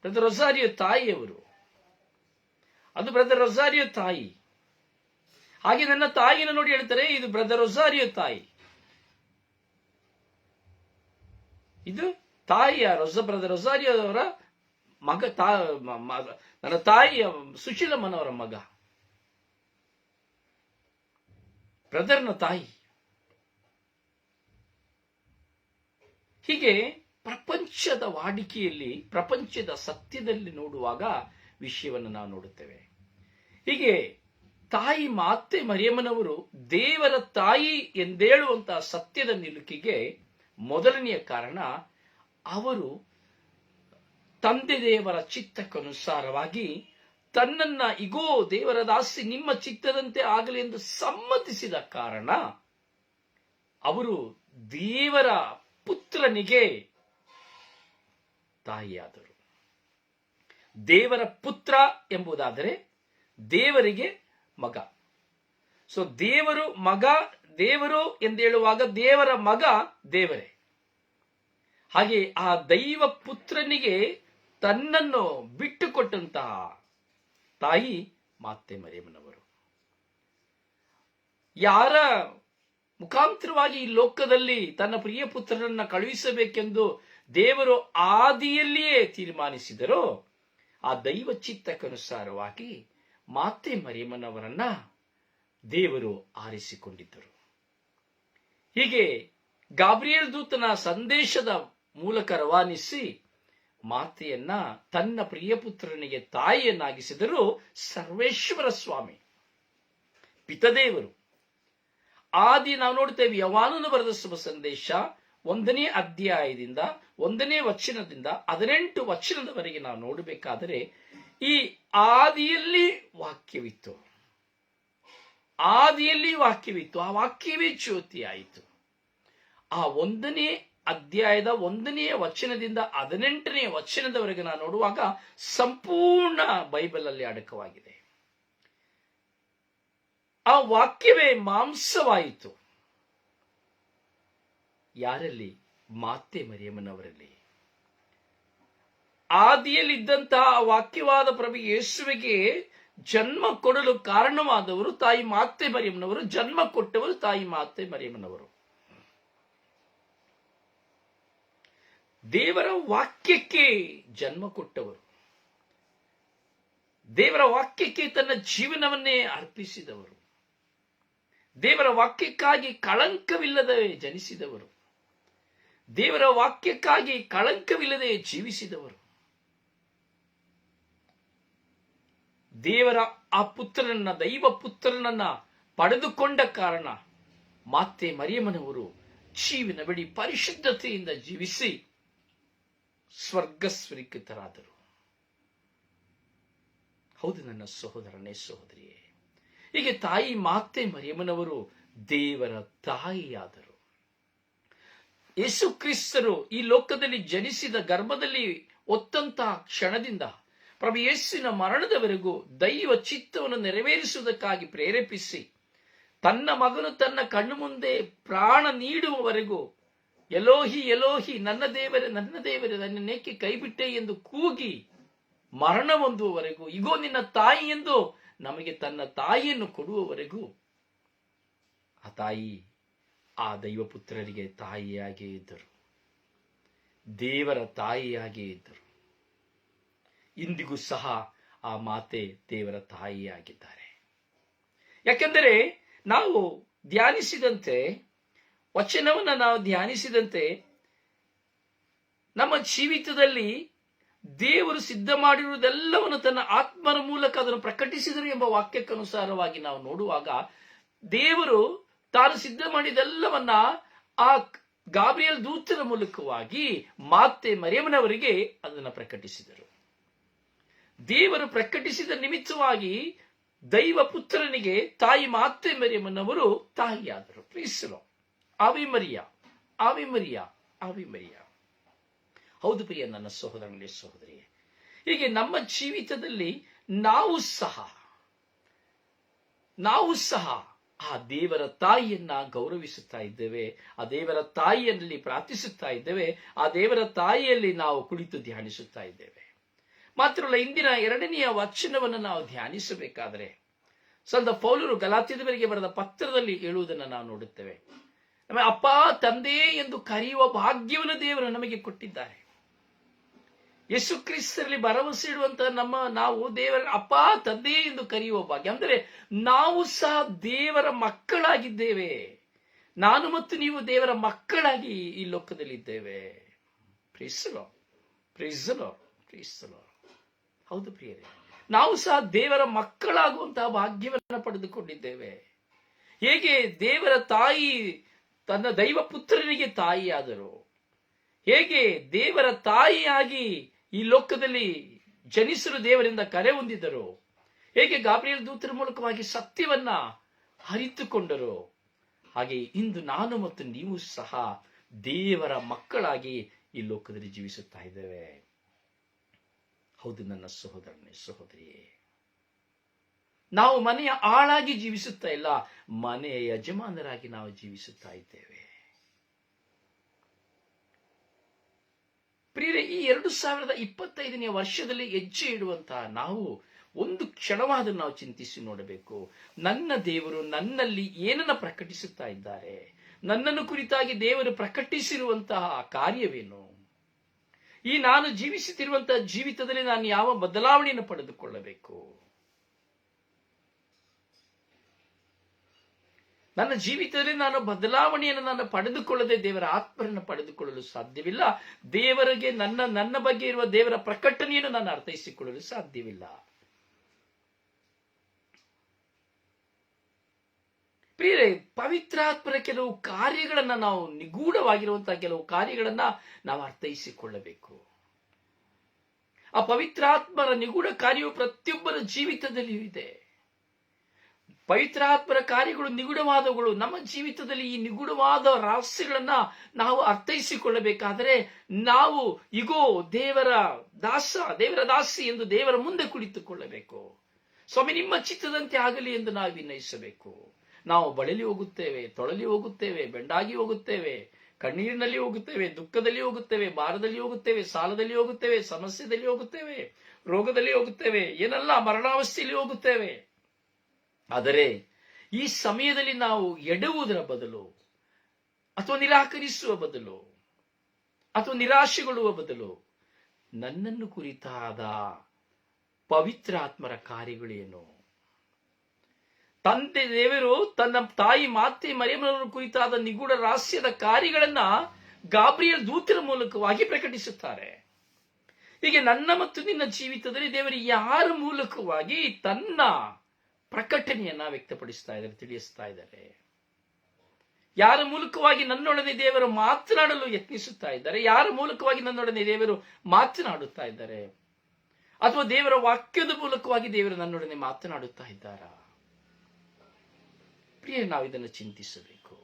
ಬ್ರದರ್ ರೊಸಾರಿಯೋ ತಾಯಿಯವರು, ಅದು ಬ್ರದರ್ ರೊಸಾರಿಯೋ ತಾಯಿ. ಹಾಗೆ ನನ್ನ ತಾಯಿಯನ್ನು ನೋಡಿ ಹೇಳ್ತಾರೆ, ಇದು ಬ್ರದರ್ ರೊಸಾರಿಯೋ ತಾಯಿ. ಇದು ತಾಯಿಯ ಬ್ರದರ್ ರೊಸಾರಿಯೋ ಅವರ ಮಗ, ನನ್ನ ತಾಯಿಯ ಸುಶೀಲಮ್ಮನವರ ಮಗ, ಬ್ರದರ್ನ ತಾಯಿ. ಹೀಗೆ ಪ್ರಪಂಚದ ವಾಡಿಕೆಯಲ್ಲಿ, ಪ್ರಪಂಚದ ಸತ್ಯದಲ್ಲಿ ನೋಡುವಾಗ ವಿಷಯವನ್ನು ನಾವು ನೋಡುತ್ತೇವೆ. ಹೀಗೆ ತಾಯಿ ಮಾತೆ ಮರಿಯಮ್ಮನವರು ದೇವರ ತಾಯಿ ಎಂದೇಳುವಂತಹ ಸತ್ಯದ ನಿಲುಕಿಗೆ ಮೊದಲನೆಯ ಕಾರಣ, ಅವರು ತಂದೆ ದೇವರ ಚಿತ್ತಕ್ಕನುಸಾರವಾಗಿ ತನ್ನನ್ನ ಇಗೋ ದೇವರ ದಾಸಿ ನಿಮ್ಮ ಚಿತ್ತದಂತೆ ಆಗಲಿ ಎಂದು ಸಮ್ಮತಿಸಿದ ಕಾರಣ ಅವರು ದೇವರ ಪುತ್ರನಿಗೆ ತಾಯಿಯಾದರು. ದೇವರ ಪುತ್ರ ಎಂಬುದಾದರೆ ದೇವರಿಗೆ ಮಗ. ಸೊ ದೇವರು ಮಗ, ದೇವರು ಎಂದೇಳುವಾಗ ದೇವರ ಮಗ ದೇವರೇ. ಹಾಗೆ ಆ ದೈವ ಪುತ್ರನಿಗೆ ತನ್ನನ್ನು ಬಿಟ್ಟುಕೊಟ್ಟಂತಹ ತಾಯಿ ಮಾತೆ ಮರಿಯಮ್ಮನವರು. ಯಾರ ಮುಖಾಂತರವಾಗಿ ಈ ಲೋಕದಲ್ಲಿ ತನ್ನ ಪ್ರಿಯ ಪುತ್ರನನ್ನ ಕಳುಹಿಸಬೇಕೆಂದು ದೇವರು ಆದಿಯಲ್ಲಿಯೇ ತೀರ್ಮಾನಿಸಿದರೋ ಆ ದೈವ ಚಿತ್ತಕ್ಕನುಸಾರವಾಗಿ ಮಾತೆ ಮರಿಯಮ್ಮನವರನ್ನ ದೇವರು ಆರಿಸಿಕೊಂಡಿದ್ದರು. ಹೀಗೆ ಗಾಬ್ರಿಯೇಲ್ ದೂತನ ಸಂದೇಶದ ಮೂಲಕ ರವಾನಿಸಿ ಮಾತೆಯನ್ನ ತನ್ನ ಪ್ರಿಯ ಪುತ್ರನಿಗೆ ತಾಯಿಯನ್ನಾಗಿಸಿದರು ಸರ್ವೇಶ್ವರ ಸ್ವಾಮಿ, ಪಿತದೇವರು. ಆದಿ ನಾವು ನೋಡ್ತೇವೆ, ಯೋಹಾನನು ಬರೆದ ಶುಭ ಸಂದೇಶ 1ನೇ ಅಧ್ಯಾಯದಿಂದ 1ನೇ ವಚನದಿಂದ 18 ವಚನದವರೆಗೆ ನಾವು ನೋಡಬೇಕಾದರೆ, ಈ ಆದಿಯಲ್ಲಿ ವಾಕ್ಯವಿತ್ತು, ಆದಿಯಲ್ಲಿ ವಾಕ್ಯವಿತ್ತು, ಆ ವಾಕ್ಯವೇ ಜ್ಯೋತಿ ಆಯಿತು. ಆ 1ನೇ ಅಧ್ಯಾಯದ 1ನೇ ವಚನದಿಂದ 18ನೇ ವಚನದವರೆಗೆ ನಾವು ನೋಡುವಾಗ ಸಂಪೂರ್ಣ ಬೈಬಲ್ ಅಲ್ಲಿ ಅಡಕವಾಗಿದೆ. ಆ ವಾಕ್ಯವೇ ಮಾಂಸವಾಯಿತು. ಯಾರಲ್ಲಿ? ಮಾತೆ ಮರಿಯಮ್ಮನವರಲ್ಲಿ. ಆದಿಯಲ್ಲಿದ್ದಂತಹ ವಾಕ್ಯವಾದ ಪ್ರಭು ಯೇಸುವಿಗೆ ಜನ್ಮ ಕೊಡಲು ಕಾರಣವಾದವರು ತಾಯಿ ಮಾತೆ ಮರಿಯಮ್ಮನವರು, ಜನ್ಮ ಕೊಟ್ಟವರು ತಾಯಿ ಮಾತೆ ಮರಿಯಮ್ಮನವರು. ದೇವರ ವಾಕ್ಯಕ್ಕೆ ಜನ್ಮ ಕೊಟ್ಟವರು, ದೇವರ ವಾಕ್ಯಕ್ಕೆ ತನ್ನ ಜೀವನವನ್ನೇ ಅರ್ಪಿಸಿದವರು, ದೇವರ ವಾಕ್ಯಕ್ಕಾಗಿ ಕಳಂಕವಿಲ್ಲದೆ ಜನಿಸಿದವರು, ದೇವರ ವಾಕ್ಯಕ್ಕಾಗಿ ಕಳಂಕವಿಲ್ಲದೆ ಜೀವಿಸಿದವರು. ದೇವರ ಆ ಪುತ್ರನನ್ನ, ದೈವ ಪುತ್ರನನ್ನ ಪಡೆದುಕೊಂಡ ಕಾರಣ ಮಾತೆ ಮರಿಯಮ್ಮನವರು ಜೀವನ ಬಿಡಿ ಪರಿಶುದ್ಧತೆಯಿಂದ ಜೀವಿಸಿ ಸ್ವರ್ಗ ಸ್ವೀಕೃತರಾದರು. ಹೌದು ನನ್ನ ಸಹೋದರನೇ, ಸಹೋದರಿಯೇ, ಹೀಗೆ ತಾಯಿ ಮಾತೆ ಮರಿಯಮ್ಮನವರು ದೇವರ ತಾಯಿಯಾದರು. ಯೇಸು ಕ್ರಿಸ್ತರು ಈ ಲೋಕದಲ್ಲಿ ಜನಿಸಿದ ಗರ್ಭದಲ್ಲಿ ಹೊತ್ತಂತಹ ಕ್ಷಣದಿಂದ ಪ್ರಭು ಯೇಸುವಿನ ಮರಣದವರೆಗೂ ದೈವ ಚಿತ್ತವನ್ನು ನೆರವೇರಿಸುವುದಕ್ಕಾಗಿ ಪ್ರೇರೇಪಿಸಿ ತನ್ನ ಮಗನು ತನ್ನ ಕಣ್ಣು ಮುಂದೆ ಪ್ರಾಣ ನೀಡುವವರೆಗೂ ಎಲೋಹಿ ಎಲೋಹಿ, ನನ್ನ ದೇವರೇ ನನ್ನ ದೇವರೇ ನನ್ನನ್ನೇಕೆ ಕೈಬಿಟ್ಟೆ ಎಂದು ಕೂಗಿ ಮರಣ ಹೊಂದುವವರೆಗೂ, ಇಗೋ ನಿನ್ನ ತಾಯಿ ಎಂದು ನಮಗೆ ತನ್ನ ತಾಯಿಯನ್ನು ಕೊಡುವವರೆಗೂ ಆ ತಾಯಿ ಆ ದೈವಪುತ್ರರಿಗೆ ತಾಯಿಯಾಗೇ ಇದ್ದರು, ದೇವರ ತಾಯಿಯಾಗೇ ಇದ್ದರು. ಇಂದಿಗೂ ಸಹ ಆ ಮಾತೆ ದೇವರ ತಾಯಿಯಾಗಿದ್ದಾರೆ. ಯಾಕೆಂದರೆ ನಾವು ಧ್ಯಾನಿಸಿದಂತೆ, ವಚನವನ್ನು ನಾವು ಧ್ಯಾನಿಸಿದಂತೆ, ನಮ್ಮ ಜೀವಿತದಲ್ಲಿ ದೇವರು ಸಿದ್ಧ ಮಾಡಿರುವುದೆಲ್ಲವನ್ನು ತನ್ನ ಆತ್ಮನ ಮೂಲಕ ಅದನ್ನು ಪ್ರಕಟಿಸಿದರು ಎಂಬ ವಾಕ್ಯಕ್ಕನುಸಾರವಾಗಿ ನಾವು ನೋಡುವಾಗ, ದೇವರು ತಾನು ಸಿದ್ಧ ಮಾಡಿದೆಲ್ಲವನ್ನ ಆ ಗಾಬ್ರಿಯಲ್ ದೂತರ ಮೂಲಕವಾಗಿ ಮಾತೆ ಮರಿಯಮ್ಮನವರಿಗೆ ಅದನ್ನು ಪ್ರಕಟಿಸಿದರು. ದೇವರು ಪ್ರಕಟಿಸಿದ ನಿಮಿತ್ತವಾಗಿ ದೈವ ಪುತ್ರನಿಗೆ ತಾಯಿ ಮಾತೆ ಮರಿಯಮ್ಮನವರು ತಾಯಿಯಾದರು. ಪ್ರೀಸಲು ಆವಿ ಮರಿಯಾ, ಆವಿ ಮರಿಯಾ, ಆವಿ ಮರಿಯಾ. ಹೌದು ಪ್ರಿಯ ನನ್ನ ಸಹೋದರನೇ, ಸಹೋದರಿಯೇ, ಹೀಗೆ ನಮ್ಮ ಜೀವಿತದಲ್ಲಿ ನಾವು ಸಹ ಆ ದೇವರ ತಾಯಿಯನ್ನ ಗೌರವಿಸುತ್ತಾ ಇದ್ದೇವೆ, ಆ ದೇವರ ತಾಯಿಯಲ್ಲಿ ಪ್ರಾರ್ಥಿಸುತ್ತಾ ಇದ್ದೇವೆ, ಆ ದೇವರ ತಾಯಿಯಲ್ಲಿ ನಾವು ಕುಳಿತು ಧ್ಯಾನಿಸುತ್ತಾ ಇದ್ದೇವೆ. ಮಾತ್ರವಲ್ಲ, ಇಂದಿನ 2ನೆಯ ವಚನವನ್ನು ನಾವು ಧ್ಯಾನಿಸಬೇಕಾದರೆ ಸಂತ ಪೌಲರು ಗಲಾತ್ಯದವರಿಗೆ ಬರೆದ ಪತ್ರದಲ್ಲಿ ಹೇಳುವುದನ್ನು ನಾವು ನೋಡುತ್ತೇವೆ. ನಮ್ಮ ಅಪ್ಪ ತಂದೆ ಎಂದು ಕರೆಯುವ ಭಾಗ್ಯವನ್ನು ದೇವರು ನಮಗೆ ಕೊಟ್ಟಿದ್ದಾರೆ. ಯೇಸು ಕ್ರಿಸ್ತರಲ್ಲಿ ಭರವಸೆ ಇಡುವಂತಹ ನಾವು ದೇವರ ಅಪ್ಪ ತಂದೆ ಎಂದು ಕರೆಯುವ ಭಾಗ್ಯ, ಅಂದರೆ ನಾವು ಸಹ ದೇವರ ಮಕ್ಕಳಾಗಿದ್ದೇವೆ. ನಾನು ಮತ್ತು ನೀವು ದೇವರ ಮಕ್ಕಳಾಗಿ ಈ ಲೋಕದಲ್ಲಿ ಇದ್ದೇವೆ. ಪ್ರೀಸಲೋ, ಪ್ರೀಸಲೋ, ಪ್ರೀಸಲೋ. ಹೌದು ಪ್ರಿಯರೇ, ನಾವು ಸಹ ದೇವರ ಮಕ್ಕಳಾಗುವಂತಹ ಭಾಗ್ಯವನ್ನು ಪಡೆದುಕೊಂಡಿದ್ದೇವೆ. ಹೇಗೆ ದೇವರ ತಾಯಿ ತನ್ನ ದೈವ ಪುತ್ರನಿಗೆ ತಾಯಿಯಾದರು, ಹೇಗೆ ದೇವರ ತಾಯಿಯಾಗಿ ಈ ಲೋಕದಲ್ಲಿ ಜನಿಸಲು ದೇವರಿಂದ ಕರೆ ಹೊಂದಿದರು, ಹೇಗೆ ಗಾಬ್ರಿಯಲ್ ದೂತರ ಮೂಲಕವಾಗಿ ಸತ್ಯವನ್ನ ಅರಿತುಕೊಂಡರು, ಹಾಗೆ ಇಂದು ನಾನು ಮತ್ತು ನೀವು ಸಹ ದೇವರ ಮಕ್ಕಳಾಗಿ ಈ ಲೋಕದಲ್ಲಿ ಜೀವಿಸುತ್ತಾ ಇದ್ದೇವೆ. ಹೌದು ನನ್ನ ಸಹೋದರನೇ, ಸಹೋದರಿಯೇ, ನಾವು ಮನೆಯ ಆಳಾಗಿ ಜೀವಿಸುತ್ತಾ ಇಲ್ಲ, ಮನೆಯ ಯಜಮಾನರಾಗಿ ನಾವು ಜೀವಿಸುತ್ತಾ ಇದ್ದೇವೆ. ಪ್ರಿಯರೇ, ಈ 2025ನೇ ವರ್ಷದಲ್ಲಿ ಹೆಜ್ಜೆ ಇಡುವಂತಹ ನಾವು ಒಂದು ಕ್ಷಣವಾದರೂ ನಾವು ಚಿಂತಿಸಿ ನೋಡಬೇಕು. ನನ್ನ ದೇವರು ನನ್ನಲ್ಲಿ ಏನನ್ನ ಪ್ರಕಟಿಸುತ್ತಾ ಇದ್ದಾರೆ, ನನ್ನನ್ನು ಕುರಿತಾಗಿ ದೇವರು ಪ್ರಕಟಿಸಿರುವಂತಹ ಕಾರ್ಯವೇನು, ಈ ನಾನು ಜೀವಿಸುತ್ತಿರುವಂತಹ ಜೀವಿತದಲ್ಲಿ ನಾನು ಯಾವ ಬದಲಾವಣೆಯನ್ನು ಪಡೆದುಕೊಳ್ಳಬೇಕು. ನನ್ನ ಜೀವಿತದಲ್ಲಿ ನಾನು ಬದಲಾವಣೆಯನ್ನು ನಾನು ಪಡೆದುಕೊಳ್ಳದೆ ದೇವರ ಆತ್ಮರನ್ನು ಪಡೆದುಕೊಳ್ಳಲು ಸಾಧ್ಯವಿಲ್ಲ. ದೇವರಿಗೆ ನನ್ನ ಬಗ್ಗೆ ಇರುವ ದೇವರ ಪ್ರಕಟಣೆಯನ್ನು ನಾನು ಅರ್ಥೈಸಿಕೊಳ್ಳಲು ಸಾಧ್ಯವಿಲ್ಲ. ಪ್ರಿಯರೇ, ಪವಿತ್ರಾತ್ಮರ ಕೆಲವು ಕಾರ್ಯಗಳನ್ನ ನಾವು, ನಿಗೂಢವಾಗಿರುವಂತಹ ಕೆಲವು ಕಾರ್ಯಗಳನ್ನ ನಾವು ಅರ್ಥೈಸಿಕೊಳ್ಳಬೇಕು. ಆ ಪವಿತ್ರಾತ್ಮರ ನಿಗೂಢ ಕಾರ್ಯವು ಪ್ರತಿಯೊಬ್ಬರ ಜೀವಿತದಲ್ಲಿಯೂ ಇದೆ. ಪವಿತ್ರಾತ್ಮರ ಕಾರ್ಯಗಳು ನಿಗೂಢವಾದವುಗಳು. ನಮ್ಮ ಜೀವಿತದಲ್ಲಿ ಈ ನಿಗೂಢವಾದ ರಹಸ್ಯಗಳನ್ನ ನಾವು ಅರ್ಥೈಸಿಕೊಳ್ಳಬೇಕಾದರೆ ನಾವು ಇಗೋ ದೇವರ ದಾಸ, ದೇವರ ದಾಸಿ ಎಂದು ದೇವರ ಮುಂದೆ ಕುಳಿತುಕೊಳ್ಳಬೇಕು. ಸ್ವಾಮಿ, ನಿಮ್ಮ ಚಿತ್ತದಂತೆ ಆಗಲಿ ಎಂದು ನಾವು ವಿನಯಿಸಬೇಕು. ನಾವು ಬಳಲಿ ಹೋಗುತ್ತೇವೆ, ತೊಳಲಿ ಹೋಗುತ್ತೇವೆ, ಬೆಂಡಾಗಿ ಹೋಗುತ್ತೇವೆ, ಕಣ್ಣೀರಿನಲ್ಲಿ ಹೋಗುತ್ತೇವೆ, ದುಃಖದಲ್ಲಿ ಹೋಗುತ್ತೇವೆ, ಭಾರದಲ್ಲಿ ಹೋಗುತ್ತೇವೆ, ಸಾಲದಲ್ಲಿ ಹೋಗುತ್ತೇವೆ, ಸಮಸ್ಯೆಯಲ್ಲಿ ಹೋಗುತ್ತೇವೆ, ರೋಗದಲ್ಲಿ ಹೋಗುತ್ತೇವೆ, ಏನೆಲ್ಲ ಮರಣಾವಸ್ಥೆಯಲ್ಲಿ ಹೋಗುತ್ತೇವೆ. ಆದರೆ ಈ ಸಮಯದಲ್ಲಿ ನಾವು ಎಡುವುದರ ಬದಲು, ಅಥವಾ ನಿರಾಕರಿಸುವ ಬದಲು, ಅಥವಾ ನಿರಾಶೆಗೊಳ್ಳುವ ಬದಲು, ನನ್ನನ್ನು ಕುರಿತಾದ ಪವಿತ್ರಾತ್ಮರ ಕಾರ್ಯಗಳೇನು, ತಂದೆ ದೇವರು ತನ್ನ ತಾಯಿ ಮಾತೆ ಮರಿಯಮ್ಮನವರ ಕುರಿತಾದ ನಿಗೂಢ ರಹಸ್ಯದ ಕಾರ್ಯಗಳನ್ನ ಗಾಬ್ರಿಯಲ್ ದೂತರ ಮೂಲಕವಾಗಿ ಪ್ರಕಟಿಸುತ್ತಾರೆ. ಹೀಗೆ ನನ್ನ ಮತ್ತು ನಿನ್ನ ಜೀವಿತದಲ್ಲಿ ದೇವರು ಯಾರ ಮೂಲಕವಾಗಿ ತನ್ನ ಪ್ರಕಟಣೆಯನ್ನ ವ್ಯಕ್ತಪಡಿಸ್ತಾ ಇದ್ದಾರೆ, ತಿಳಿಸ್ತಾ ಇದ್ದಾರೆ? ಯಾರ ಮೂಲಕವಾಗಿ ನನ್ನೊಡನೆ ದೇವರು ಮಾತನಾಡಲು ಯತ್ನಿಸುತ್ತಾ ಇದ್ದಾರೆ? ಯಾರ ಮೂಲಕವಾಗಿ ನನ್ನೊಡನೆ ದೇವರು ಮಾತನಾಡುತ್ತಾ ಇದ್ದಾರೆ? ಅಥವಾ ದೇವರ ವಾಕ್ಯದ ಮೂಲಕವಾಗಿ ದೇವರು ನನ್ನೊಡನೆ ಮಾತನಾಡುತ್ತಾ ಇದ್ದಾರಾ? ಪ್ರಿಯ, ನಾವು ಇದನ್ನು ಚಿಂತಿಸಬೇಕು.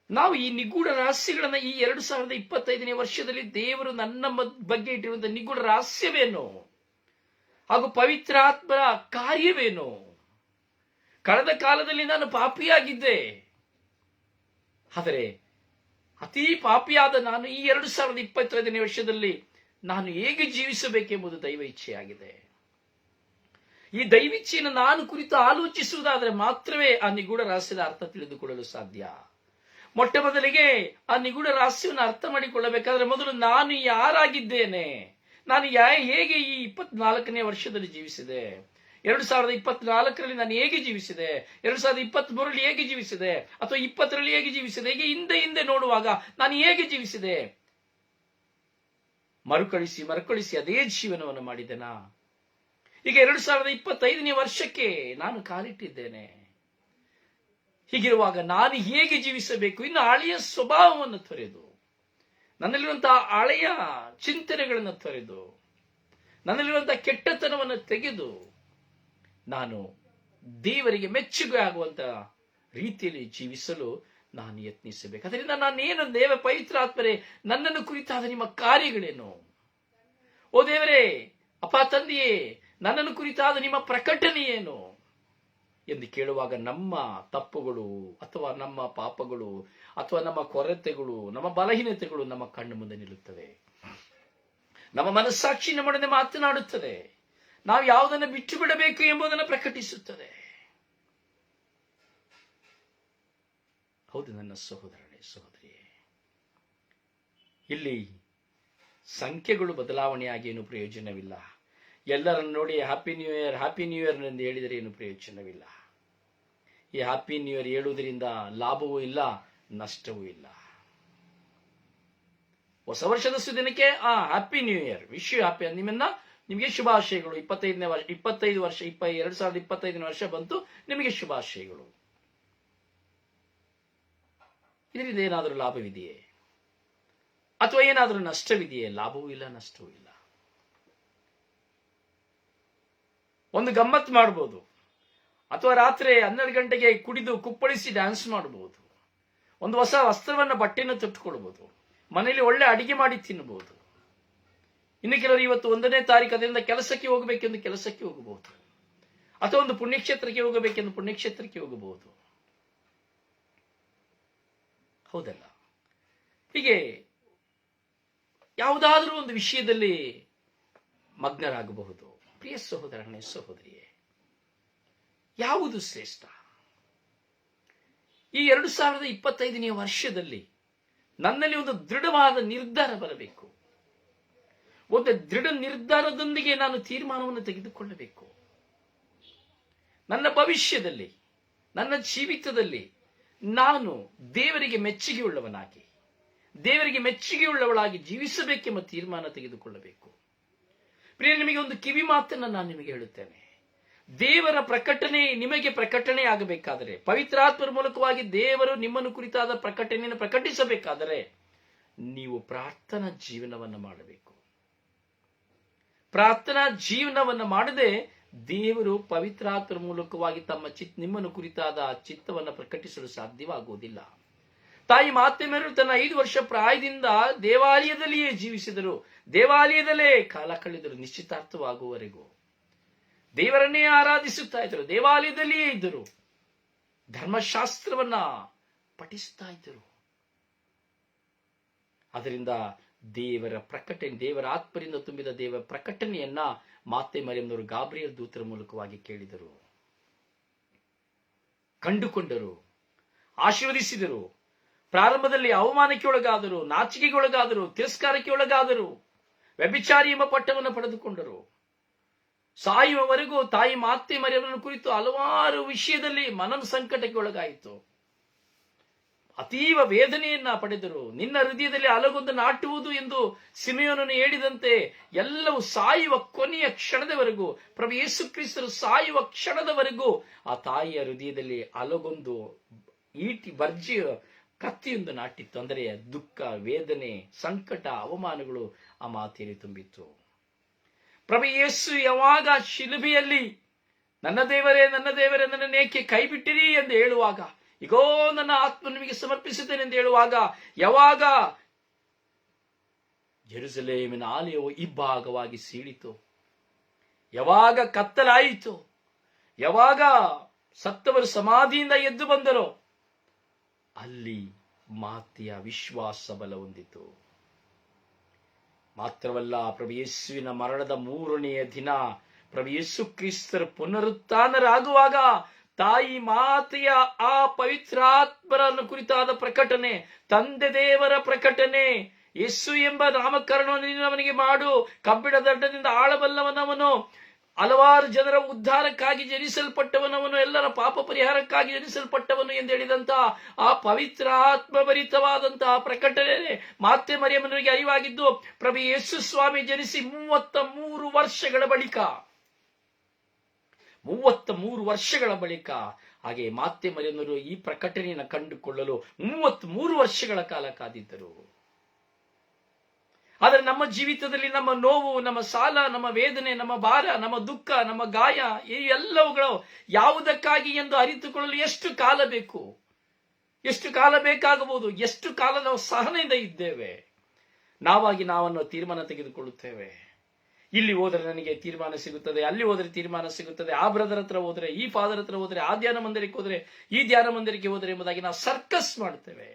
ನಾವು ಈ ನಿಗೂಢ ರಹಸ್ಯಗಳನ್ನ ಈ 2025ನೇ ವರ್ಷದಲ್ಲಿ ದೇವರು ನನ್ನ ಬಗ್ಗೆ ಇಟ್ಟಿರುವಂತಹ ನಿಗೂಢ ರಹಸ್ಯವೇನು ಹಾಗೂ ಪವಿತ್ರಾತ್ಮರ ಕಾರ್ಯವೇನು? ಕಳೆದ ಕಾಲದಲ್ಲಿ ನಾನು ಪಾಪಿಯಾಗಿದ್ದೆ, ಆದರೆ ಅತಿ ಪಾಪಿಯಾದ ನಾನು ಈ 2025ನೇ ವರ್ಷದಲ್ಲಿ ನಾನು ಹೇಗೆ ಜೀವಿಸಬೇಕೆಂಬುದು ದೈವ ಇಚ್ಛೆಯಾಗಿದೆ. ಈ ದೈವಿಚ್ಛೆಯನ್ನು ನಾನು ಕುರಿತು ಆಲೋಚಿಸುವುದಾದರೆ ಮಾತ್ರವೇ ಆ ನಿಗೂಢ ರಹಸ್ಯದ ಅರ್ಥ ತಿಳಿದುಕೊಳ್ಳಲು ಸಾಧ್ಯ. ಮೊಟ್ಟ ಮೊದಲಿಗೆ ಆ ನಿಗೂಢ ರಹಸ್ಯವನ್ನು ಅರ್ಥ ಮಾಡಿಕೊಳ್ಳಬೇಕಾದ್ರೆ ಮೊದಲು ನಾನು ಯಾರಾಗಿದ್ದೇನೆ, ನಾನು ಹೇಗೆ ಈ 24ನೇ ವರ್ಷದಲ್ಲಿ ಜೀವಿಸಿದೆ, 2024ರಲ್ಲಿ ನಾನು ಹೇಗೆ ಜೀವಿಸಿದೆ, 2023ರಲ್ಲಿ ಹೇಗೆ ಜೀವಿಸಿದೆ, ಅಥವಾ 20ರಲ್ಲಿ ಹೇಗೆ ಜೀವಿಸಿದೆ, ಹೀಗೆ ಹಿಂದೆ ನೋಡುವಾಗ ನಾನು ಹೇಗೆ ಜೀವಿಸಿದೆ? ಮರುಕಳಿಸಿ ಅದೇ ಜೀವನವನ್ನು ಮಾಡಿದೆನಾ? ಈಗ 2025ನೇ ವರ್ಷಕ್ಕೆ ನಾನು ಕಾಲಿಟ್ಟಿದ್ದೇನೆ. ಹೀಗಿರುವಾಗ ನಾನು ಹೇಗೆ ಜೀವಿಸಬೇಕು? ಇನ್ನು ಹಳೆಯ ಸ್ವಭಾವವನ್ನು ತೊರೆದು, ನನ್ನಲ್ಲಿರುವಂತಹ ಹಳೆಯ ಚಿಂತನೆಗಳನ್ನು ತೊರೆದು, ನನ್ನಲ್ಲಿರುವಂತಹ ಕೆಟ್ಟತನವನ್ನು ತೆಗೆದು ನಾನು ದೇವರಿಗೆ ಮೆಚ್ಚುಗೆ ಆಗುವಂತಹ ರೀತಿಯಲ್ಲಿ ಜೀವಿಸಲು ನಾನು ಯತ್ನಿಸಬೇಕು. ಅದರಿಂದ ನಾನೇನು ದೇವ ಪವಿತ್ರಾತ್ಮರೇ, ನನ್ನನ್ನು ಕುರಿತಾದ ನಿಮ್ಮ ಕಾರ್ಯಗಳೇನು? ಓ ದೇವರೇ, ಅಪ್ಪ ತಂದೆಯೇ, ನನ್ನನ್ನು ಕುರಿತಾದ ನಿಮ್ಮ ಪ್ರಕಟಣೆ ಏನು ಎಂದು ಕೇಳುವಾಗ ನಮ್ಮ ತಪ್ಪುಗಳು ಅಥವಾ ನಮ್ಮ ಪಾಪಗಳು ಅಥವಾ ನಮ್ಮ ಕೊರತೆಗಳು, ನಮ್ಮ ಬಲಹೀನತೆಗಳು ನಮ್ಮ ಕಣ್ಣು ಮುಂದೆ ನಿಲ್ಲುತ್ತವೆ. ನಮ್ಮ ಮನಸ್ಸಾಕ್ಷಿ ನಮ್ಮೊಡನೆ ಮಾತನಾಡುತ್ತದೆ. ನಾವು ಯಾವುದನ್ನು ಬಿಟ್ಟು ಬಿಡಬೇಕು ಎಂಬುದನ್ನು ಪ್ರಕಟಿಸುತ್ತದೆ. ಹೌದು ನನ್ನ ಸಹೋದರನೇ, ಸಹೋದರಿಯೇ, ಇಲ್ಲಿ ಸಂಖ್ಯೆಗಳು ಬದಲಾವಣೆಯಾಗಿ ಏನು ಪ್ರಯೋಜನವಿಲ್ಲ. ಎಲ್ಲರನ್ನು ನೋಡಿ happy new year, happy new year ಎಂದು ಹೇಳಿದರೆ ಏನು ಪ್ರಯೋಜನವಿಲ್ಲ. ಈ ಹ್ಯಾಪಿ ನ್ಯೂ ಇಯರ್ ಹೇಳುವುದರಿಂದ ಲಾಭವೂ ಇಲ್ಲ, ನಷ್ಟವೂ ಇಲ್ಲ. ಹೊಸ ವರ್ಷದ ಸುದಿನಕ್ಕೆ happy new year, wish you happy, ನಿಮಗೆ ಶುಭಾಶಯಗಳು. 2025ನೇ ವರ್ಷ ಬಂತು, ನಿಮಗೆ ಶುಭಾಶಯಗಳು. ಇದರಿಂದ ಏನಾದರೂ ಲಾಭವಿದೆಯೇ ಅಥವಾ ಏನಾದರೂ ನಷ್ಟವಿದೆಯೇ? ಲಾಭವೂ ಇಲ್ಲ, ನಷ್ಟವೂ ಇಲ್ಲ. ಒಂದು ಗಮ್ಮತ್ ಮಾಡಬಹುದು, ಅಥವಾ ರಾತ್ರಿ 12 ಗಂಟೆಗೆ ಕುಡಿದು ಕುಪ್ಪಳಿಸಿ ಡ್ಯಾನ್ಸ್ ಮಾಡಬಹುದು, ಒಂದು ಹೊಸ ವಸ್ತ್ರವನ್ನ ಬಟ್ಟೆಯನ್ನು ತೊಟ್ಟುಕೊಳ್ಬಹುದು, ಮನೆಯಲ್ಲಿ ಒಳ್ಳೆ ಅಡಿಗೆ ಮಾಡಿ ತಿನ್ನಬಹುದು. ಇನ್ನು ಕೆಲವರು ಇವತ್ತು 1ನೇ ತಾರೀಕು ಅದರಿಂದ ಕೆಲಸಕ್ಕೆ ಹೋಗಬೇಕೆಂದು ಕೆಲಸಕ್ಕೆ ಹೋಗಬಹುದು, ಅಥವಾ ಒಂದು ಪುಣ್ಯಕ್ಷೇತ್ರಕ್ಕೆ ಹೋಗಬೇಕೆಂದು ಪುಣ್ಯಕ್ಷೇತ್ರಕ್ಕೆ ಹೋಗಬಹುದು. ಹೌದಲ್ಲ? ಹೀಗೆ ಯಾವುದಾದರೂ ಒಂದು ವಿಷಯದಲ್ಲಿ ಮಗ್ನರಾಗಬಹುದು. ಪ್ರಿಯ ಸಹೋದರನೇ, ಸಹೋದರಿಯೇ, ಯಾವುದು ಶ್ರೇಷ್ಠ? ಈ 2025ನೇ ವರ್ಷದಲ್ಲಿ ನನ್ನಲ್ಲಿ ಒಂದು ದೃಢವಾದ ನಿರ್ಧಾರ ಬರಬೇಕು. ಒಂದು ದೃಢ ನಿರ್ಧಾರದೊಂದಿಗೆ ನಾನು ತೀರ್ಮಾನವನ್ನು ತೆಗೆದುಕೊಳ್ಳಬೇಕು. ನನ್ನ ಭವಿಷ್ಯದಲ್ಲಿ, ನನ್ನ ಜೀವಿತದಲ್ಲಿ ನಾನು ದೇವರಿಗೆ ಮೆಚ್ಚುಗೆಯುಳ್ಳವನಾಗಿ, ದೇವರಿಗೆ ಮೆಚ್ಚುಗೆಯುಳ್ಳವಳಾಗಿ ಜೀವಿಸಬೇಕೆಂಬ ತೀರ್ಮಾನ ತೆಗೆದುಕೊಳ್ಳಬೇಕು. ಪ್ರಿಯ, ನಿಮಗೆ ಒಂದು ಕಿವಿ ಮಾತನ್ನು ನಾನು ನಿಮಗೆ ಹೇಳುತ್ತೇನೆ. ದೇವರ ಪ್ರಕಟಣೆ ನಿಮಗೆ ಪ್ರಕಟಣೆ ಆಗಬೇಕಾದರೆ, ಪವಿತ್ರಾತ್ಮರ ಮೂಲಕವಾಗಿ ದೇವರು ನಿಮ್ಮನ್ನು ಕುರಿತಾದ ಪ್ರಕಟಣೆಯನ್ನು ಪ್ರಕಟಿಸಬೇಕಾದರೆ ನೀವು ಪ್ರಾರ್ಥನಾ ಜೀವನವನ್ನು ಮಾಡಬೇಕು. ಪ್ರಾರ್ಥನಾ ಜೀವನವನ್ನು ಮಾಡದೆ ದೇವರು ಪವಿತ್ರಾತ್ಮರ ಮೂಲಕವಾಗಿ ನಿಮ್ಮನ್ನು ಕುರಿತಾದ ಚಿತ್ತವನ್ನು ಪ್ರಕಟಿಸಲು ಸಾಧ್ಯವಾಗುವುದಿಲ್ಲ. ತಾಯಿ ಮಾತೆ ಮೇರು ತನ್ನ 5 ವರ್ಷ ಪ್ರಾಯದಿಂದ ದೇವಾಲಯದಲ್ಲಿಯೇ ಜೀವಿಸಿದರು, ದೇವಾಲಯದಲ್ಲೇ ಕಾಲ ಕಳೆದರು. ನಿಶ್ಚಿತಾರ್ಥವಾಗುವವರೆಗೂ ದೇವರನ್ನೇ ಆರಾಧಿಸುತ್ತಾ ಇದ್ದರು, ದೇವಾಲಯದಲ್ಲಿಯೇ ಇದ್ದರು, ಧರ್ಮಶಾಸ್ತ್ರವನ್ನ ಪಠಿಸುತ್ತಾ ಇದ್ದರು. ಅದರಿಂದ ದೇವರ ಪ್ರಕಟಣೆ, ದೇವರ ಆತ್ಮರಿಂದ ತುಂಬಿದ ದೇವರ ಪ್ರಕಟಣೆಯನ್ನ ಮಾತೆ ಮರಿಯಮ್ಮನವರು ಗಾಬ್ರಿಯಲ್ ದೂತರ ಮೂಲಕವಾಗಿ ಕೇಳಿದರು, ಕಂಡುಕೊಂಡರು, ಆಶೀರ್ವದಿಸಿದರು. ಪ್ರಾರಂಭದಲ್ಲಿ ಅವಮಾನಕ್ಕೆ ಒಳಗಾದರು, ನಾಚಿಕೆಗೆ ಒಳಗಾದರು, ತಿರಸ್ಕಾರಕ್ಕೆ ಒಳಗಾದರು, ವ್ಯಭಿಚಾರಿ ಎಂಬ ಪಟ್ಟವನ್ನು ಪಡೆದುಕೊಂಡರು. ಸಾಯುವವರೆಗೂ ತಾಯಿ ಮಾತೆ ಮರಿಯಮ್ಮನ ಕುರಿತು ಹಲವಾರು ವಿಷಯದಲ್ಲಿ ಮನನ ಸಂಕಟಕ್ಕೆ ಒಳಗಾಯಿತು. ಅತೀವ ವೇದನೆಯನ್ನ ಪಡೆದರು. ನಿನ್ನ ಹೃದಯದಲ್ಲಿ ಅಲಗೊಂದು ನಾಟುವುದು ಎಂದು ಸಿಮೆಯೋನನು ಹೇಳಿದಂತೆ ಎಲ್ಲವೂ ಸಾಯುವ ಕೊನೆಯ ಕ್ಷಣದವರೆಗೂ, ಪ್ರಭು ಯೇಸು ಕ್ರಿಸ್ತರು ಸಾಯುವ ಕ್ಷಣದವರೆಗೂ ಆ ತಾಯಿಯ ಹೃದಯದಲ್ಲಿ ಅಲಗೊಂದು ಬರ್ಜಿಯ ಕತ್ತಿಯೊಂದು ನಾಟಿತ್ತು. ಅಂದರೆ ದುಃಖ, ವೇದನೆ, ಸಂಕಟ, ಅವಮಾನಗಳು ಆ ಮಾತಿಯಲ್ಲಿ ತುಂಬಿತ್ತು. ಪ್ರಭು ಯೇಸು ಯಾವಾಗ ಶಿಲುಬೆಯಲ್ಲಿ ನನ್ನ ದೇವರೇ ನನ್ನನ್ನೇಕೆ ಕೈ ಬಿಟ್ಟಿರಿ ಎಂದು ಹೇಳುವಾಗ, ಇಗೋ ನನ್ನ ಆತ್ಮ ನಿಮಗೆ ಸಮರ್ಪಿಸುತ್ತೇನೆ ಎಂದು ಹೇಳುವಾಗ, ಯಾವಾಗ ಜೆರುಸಲೇಮಿನ ಆಲಯವು ಇಬ್ಬಾಗವಾಗಿ ಸೀಳಿತು, ಯಾವಾಗ ಕತ್ತಲಾಯಿತು, ಯಾವಾಗ ಸತ್ತವರು ಸಮಾಧಿಯಿಂದ ಎದ್ದು ಬಂದರೋ, ಅಲ್ಲಿ ಮಾತೆಯ ವಿಶ್ವಾಸ ಬಲ ಹೊಂದಿತು. ಮಾತ್ರವಲ್ಲ, ಪ್ರಭು ಯೇಸುವಿನ ಮರಣದ 3ನೆಯ ದಿನ ಪ್ರಭು ಯೇಸು ಕ್ರಿಸ್ತರ ಪುನರುತ್ಥಾನರಾಗುವಾಗ ತಾಯಿ ಮಾತೆಯ ಆ ಪವಿತ್ರಾತ್ಮರನ್ನು ಕುರಿತಾದ ಪ್ರಕಟಣೆ, ತಂದೆ ದೇವರ ಪ್ರಕಟಣೆ, ಯೇಸು ಎಂಬ ನಾಮಕರಣವನ್ನು ಅವನಿಗೆ ಮಾಡು, ಕಬ್ಬಿಣ ದಂಡದಿಂದ ಆಳಬಲ್ಲವನವನು, ಹಲವಾರು ಜನರ ಉದ್ಧಾರಕ್ಕಾಗಿ ಜನಿಸಲ್ಪಟ್ಟವನವನು, ಎಲ್ಲರ ಪಾಪ ಪರಿಹಾರಕ್ಕಾಗಿ ಜನಿಸಲ್ಪಟ್ಟವನು ಎಂದು ಹೇಳಿದಂತ ಆ ಪವಿತ್ರ ಆತ್ಮಭರಿತವಾದಂತಹ ಪ್ರಕಟಣೆ ಮಾತೆ ಮರಿಯಮ್ಮನಿಗೆ ಅರಿವಾಗಿದ್ದು ಪ್ರಭು ಯೇಸು ಸ್ವಾಮಿ ಜನಿಸಿ 33 ವರ್ಷಗಳ ಬಳಿಕ, 33 ವರ್ಷಗಳ ಬಳಿಕ. ಹಾಗೆ ಮಾತೆ ಮರಿಯಮ್ಮರು ಈ ಪ್ರಕಟಣೆಯನ್ನು ಕಂಡುಕೊಳ್ಳಲು 33 ವರ್ಷಗಳ ಕಾಲ ಕಾದಿದ್ದರು. ಆದರೆ ನಮ್ಮ ಜೀವಿತದಲ್ಲಿ ನಮ್ಮ ನೋವು, ನಮ್ಮ ಸಾಲ, ನಮ್ಮ ವೇದನೆ, ನಮ್ಮ ಭಾರ, ನಮ್ಮ ದುಃಖ, ನಮ್ಮ ಗಾಯ, ಈ ಎಲ್ಲವುಗಳು ಯಾವುದಕ್ಕಾಗಿ ಎಂದು ಅರಿತುಕೊಳ್ಳಲು ಎಷ್ಟು ಕಾಲ ಬೇಕು, ಎಷ್ಟು ಕಾಲ ಬೇಕಾಗಬಹುದು, ಎಷ್ಟು ಕಾಲ ನಾವು ಸಹನೆಯಿಂದ ಇದ್ದೇವೆ. ನಾವಾಗಿ ನಾವನ್ನು ತೀರ್ಮಾನ ತೆಗೆದುಕೊಳ್ಳುತ್ತೇವೆ. ಇಲ್ಲಿ ಹೋದರೆ ನನಗೆ ತೀರ್ಮಾನ ಸಿಗುತ್ತದೆ, ಅಲ್ಲಿ ಹೋದರೆ ತೀರ್ಮಾನ ಸಿಗುತ್ತದೆ, ಆ ಬ್ರದರ್ ಹತ್ರ ಹೋದರೆ, ಈ ಫಾದರ್ ಹತ್ರ ಹೋದರೆ, ಆ ಧ್ಯಾನ ಮಂದಿರಕ್ಕೆ ಹೋದರೆ, ಈ ಧ್ಯಾನ ಮಂದಿರಕ್ಕೆ ಹೋದರೆ ಎಂಬುದಾಗಿ ನಾವು ಸರ್ಕಸ್ ಮಾಡ್ತೇವೆ.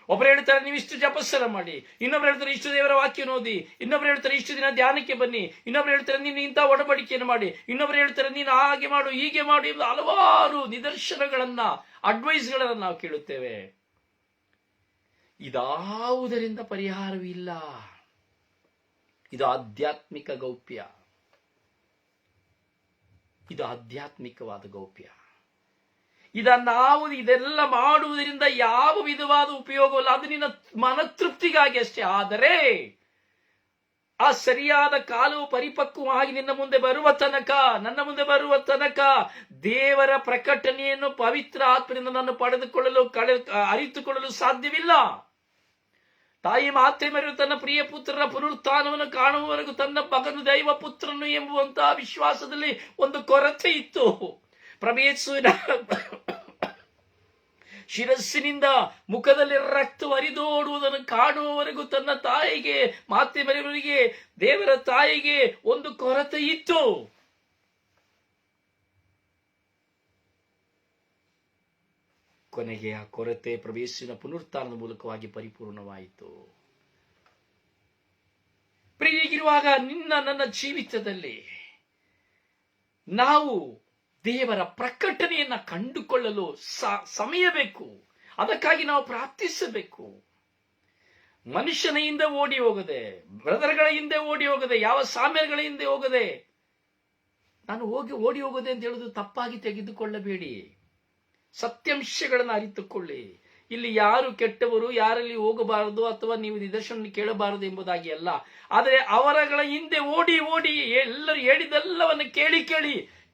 ಒಬ್ಬರು ಹೇಳ್ತಾರೆ ನೀವು ಇಷ್ಟು ಜಪಸ್ಸರ ಮಾಡಿ, ಇನ್ನೊಬ್ರು ಹೇಳ್ತಾರೆ ಇಷ್ಟು ದೇವರ ವಾಕ್ಯನ ಓದಿ, ಇನ್ನೊಬ್ರು ಹೇಳ್ತಾರೆ ಇಷ್ಟು ದಿನ ಧ್ಯಾನಕ್ಕೆ ಬನ್ನಿ, ಇನ್ನೊಬ್ರು ಹೇಳ್ತಾರೆ ನೀನು ಇಂಥ ಒಡಂಬಡಿಕೆಯನ್ನು ಮಾಡಿ, ಇನ್ನೊಬ್ರು ಹೇಳ್ತಾರೆ ನೀನು ಹಾಗೆ ಮಾಡು, ಹೀಗೆ ಮಾಡು ಎಂದು ಹಲವಾರು ನಿದರ್ಶನಗಳನ್ನ, ಅಡ್ವೈಸ್ಗಳನ್ನ ನಾವು ಕೇಳುತ್ತೇವೆ. ಇದಾವುದರಿಂದ ಪರಿಹಾರವಿಲ್ಲ. ಇದು ಆಧ್ಯಾತ್ಮಿಕ ಗೌಪ್ಯ, ಇದು ಆಧ್ಯಾತ್ಮಿಕವಾದ ಗೌಪ್ಯ. ನಾವು ಇದೆಲ್ಲ ಮಾಡುವುದರಿಂದ ಯಾವ ವಿಧವಾದ ಉಪಯೋಗವಲ್ಲ, ಅದು ನಿನ್ನ ಮನತೃಪ್ತಿಗಾಗಿ ಅಷ್ಟೇ. ಆದರೆ ಆ ಸರಿಯಾದ ಕಾಲವು ಪರಿಪಕ್ವವಾಗಿ ನಿನ್ನ ಮುಂದೆ ಬರುವ ತನಕ, ನನ್ನ ಮುಂದೆ ಬರುವ ತನಕ ದೇವರ ಪ್ರಕಟಣೆಯನ್ನು ಪವಿತ್ರ ಆತ್ಮದಿಂದ ನಾನು ಪಡೆದುಕೊಳ್ಳಲು ಅರಿತುಕೊಳ್ಳಲು ಸಾಧ್ಯವಿಲ್ಲ. ತಾಯಿ ಮಾತೆ ಮರಿಯು ತನ್ನ ಪ್ರಿಯ ಪುತ್ರರ ಪುನರುತ್ಥಾನವನ್ನು ಕಾಣುವವರೆಗೂ ತನ್ನ ಮಗನು ದೈವ ಪುತ್ರನು ಎಂಬುವಂತಹ ವಿಶ್ವಾಸದಲ್ಲಿ ಒಂದು ಕೊರತೆ ಇತ್ತು. ಪ್ರಭು ಯೇಸುವಿನ ಶಿರಸ್ಸಿನಿಂದ ಮುಖದಲ್ಲಿ ರಕ್ತ ಹರಿದೋಡುವುದನ್ನು ಕಾಣುವವರೆಗೂ ತನ್ನ ತಾಯಿಗೆ, ಮಾತೆ ಮರಿಯವರಿಗೆ, ದೇವರ ತಾಯಿಗೆ ಒಂದು ಕೊರತೆ ಇತ್ತು. ಕೊನೆಗೆ ಆ ಕೊರತೆ ಪ್ರಭು ಯೇಸುವಿನ ಪುನರುತ್ಥಾನದ ಮೂಲಕವಾಗಿ ಪರಿಪೂರ್ಣವಾಯಿತು. ಹೀಗಿರುವಾಗ ನನ್ನ ಜೀವಿತದಲ್ಲಿ ನಾವು ದೇವರ ಪ್ರಕಟಣೆಯನ್ನ ಕಂಡುಕೊಳ್ಳಲು ಸಮಯ ಬೇಕು. ಅದಕ್ಕಾಗಿ ನಾವು ಪ್ರಾರ್ಥಿಸಬೇಕು. ಮನುಷ್ಯನ ಹಿಂದೆ ಓಡಿ ಹೋಗದೆ, ಬ್ರದರ್ಗಳ ಹಿಂದೆ ಓಡಿ ಹೋಗದೆ, ಯಾವ ಸಾಮ್ಯಗಳ ಹಿಂದೆ ಹೋಗದೆ, ನಾನು ಓಡಿ ಹೋಗದೆ ಅಂತ ಹೇಳುದು ತಪ್ಪಾಗಿ ತೆಗೆದುಕೊಳ್ಳಬೇಡಿ. ಸತ್ಯಾಂಶಗಳನ್ನು ಅರಿತುಕೊಳ್ಳಿ. ಇಲ್ಲಿ ಯಾರು ಕೆಟ್ಟವರು, ಯಾರಲ್ಲಿ ಹೋಗಬಾರದು ಅಥವಾ ನೀವು ನಿದರ್ಶನ ಕೇಳಬಾರದು ಎಂಬುದಾಗಿ ಅಲ್ಲ. ಆದರೆ ಅವರಗಳ ಹಿಂದೆ ಓಡಿ ಎಲ್ಲರೂ ಹೇಳಿದೆಲ್ಲವನ್ನು ಕೇಳಿ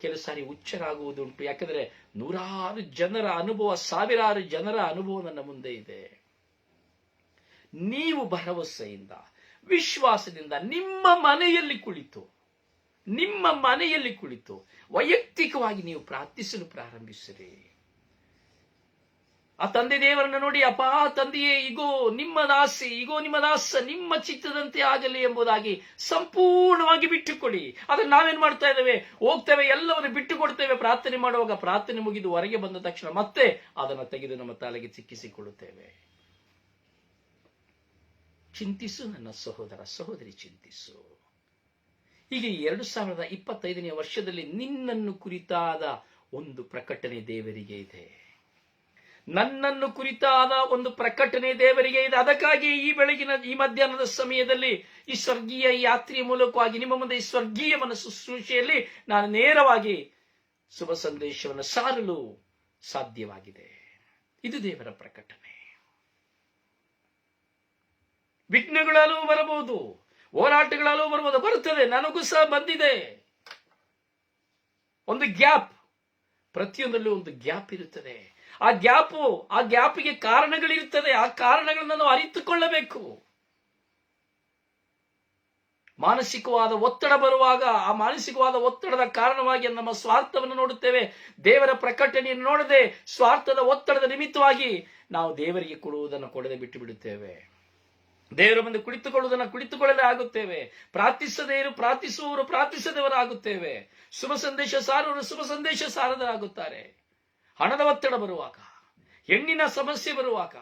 ಕೆಲವು ಸಾರಿ ಹುಚ್ಚರಾಗುವುದುಂಟು. ಯಾಕಂದ್ರೆ 100 ಜನರ ಅನುಭವ, 1000 ಜನರ ಅನುಭವ ನನ್ನ ಮುಂದೆ ಇದೆ. ನೀವು ಭರವಸೆಯಿಂದ, ವಿಶ್ವಾಸದಿಂದ ನಿಮ್ಮ ಮನೆಯಲ್ಲಿ ಕುಳಿತು ವೈಯಕ್ತಿಕವಾಗಿ ನೀವು ಪ್ರಾರ್ಥಿಸಲು ಪ್ರಾರಂಭಿಸಿರಿ. ಆ ತಂದೆ ದೇವರನ್ನು ನೋಡಿ, ಅಪ್ಪ ತಂದೆಯೇ, ಇಗೋ ನಿಮ್ಮ ದಾಸಿ, ಇಗೋ ನಿಮ್ಮ ದಾಸ, ನಿಮ್ಮ ಚಿತ್ತದಂತೆ ಆಗಲಿ ಎಂಬುದಾಗಿ ಸಂಪೂರ್ಣವಾಗಿ ಬಿಟ್ಟುಕೊಡಿ. ಅದನ್ನು ನಾವೇನ್ ಮಾಡ್ತಾ ಇದ್ದೇವೆ, ಹೋಗ್ತೇವೆ, ಎಲ್ಲವನ್ನು ಬಿಟ್ಟು ಕೊಡ್ತೇವೆ. ಪ್ರಾರ್ಥನೆ ಮಾಡುವಾಗ ಪ್ರಾರ್ಥನೆ ಮುಗಿದು ಹೊರಗೆ ಬಂದ ತಕ್ಷಣ ಮತ್ತೆ ಅದನ್ನು ತೆಗೆದು ನಮ್ಮ ತಲೆಗೆ ಸಿಕ್ಕಿಸಿಕೊಳ್ಳುತ್ತೇವೆ. ಚಿಂತಿಸು ನನ್ನ ಸಹೋದರ ಸಹೋದರಿ, ಚಿಂತಿಸು. ಹೀಗೆ 2025ನೇ ವರ್ಷದಲ್ಲಿ ನಿನ್ನನ್ನು ಕುರಿತಾದ ಒಂದು ಪ್ರಕಟಣೆ ದೇವರಿಗೆ ಇದೆ. ನನ್ನನ್ನು ಕುರಿತಾದ ಒಂದು ಪ್ರಕಟಣೆ ದೇವರಿಗೆ ಇದೆ. ಅದಕ್ಕಾಗಿ ಈ ಮಧ್ಯಾಹ್ನದ ಸಮಯದಲ್ಲಿ ಈ ಸ್ವರ್ಗೀಯ ಯಾತ್ರೆಯ ಮೂಲಕವಾಗಿ ನಿಮ್ಮ ಮುಂದೆ ಈ ಸ್ವರ್ಗೀಯ ಶುಶ್ರೂಷೆಯಲ್ಲಿ ನಾನು ನೇರವಾಗಿ ಶುಭ ಸಂದೇಶವನ್ನು ಸಾರಲು ಸಾಧ್ಯವಾಗಿದೆ. ಇದು ದೇವರ ಪ್ರಕಟಣೆ. ವಿಘ್ನಗಳಲ್ಲೂ ಬರಬಹುದು, ಹೋರಾಟಗಳಲ್ಲೂ ಬರಬಹುದು, ಬರುತ್ತದೆ. ನನಗೂ ಸಹ ಬಂದಿದೆ. ಒಂದು ಗ್ಯಾಪ್, ಪ್ರತಿಯೊಂದರಲ್ಲೂ ಒಂದು ಗ್ಯಾಪ್ ಇರುತ್ತದೆ. ಆ ಗ್ಯಾಪಿಗೆ ಕಾರಣಗಳಿರುತ್ತದೆ. ಆ ಕಾರಣಗಳನ್ನು ನಾವು ಅರಿತುಕೊಳ್ಳಬೇಕು. ಮಾನಸಿಕವಾದ ಒತ್ತಡ ಬರುವಾಗ ಆ ಮಾನಸಿಕವಾದ ಒತ್ತಡದ ಕಾರಣವಾಗಿ ನಮ್ಮ ಸ್ವಾರ್ಥವನ್ನು ನೋಡುತ್ತೇವೆ. ದೇವರ ಪ್ರಕಟಣೆಯನ್ನು ನೋಡದೆ ಸ್ವಾರ್ಥದ ಒತ್ತಡದ ನಿಮಿತ್ತವಾಗಿ ನಾವು ದೇವರಿಗೆ ಕೊಡುವುದನ್ನು ಕೊಡದೆ ಬಿಟ್ಟು ಬಿಡುತ್ತೇವೆ. ದೇವರ ಮುಂದೆ ಕುಳಿತುಕೊಳ್ಳುವುದನ್ನು ಕುಳಿತುಕೊಳ್ಳಲೇ ಆಗುತ್ತೇವೆ. ಪ್ರಾರ್ಥಿಸುವವರು ಪ್ರಾರ್ಥಿಸದವರಾಗುತ್ತೇವೆ. ಶುಭ ಸಂದೇಶ ಸಾರುವವರು ಶುಭ ಸಂದೇಶ ಸಾರದರಾಗುತ್ತಾರೆ. ಹಣದ ಒತ್ತಡ ಬರುವಾಗ, ಹೆಣ್ಣಿನ ಸಮಸ್ಯೆ ಬರುವಾಗ,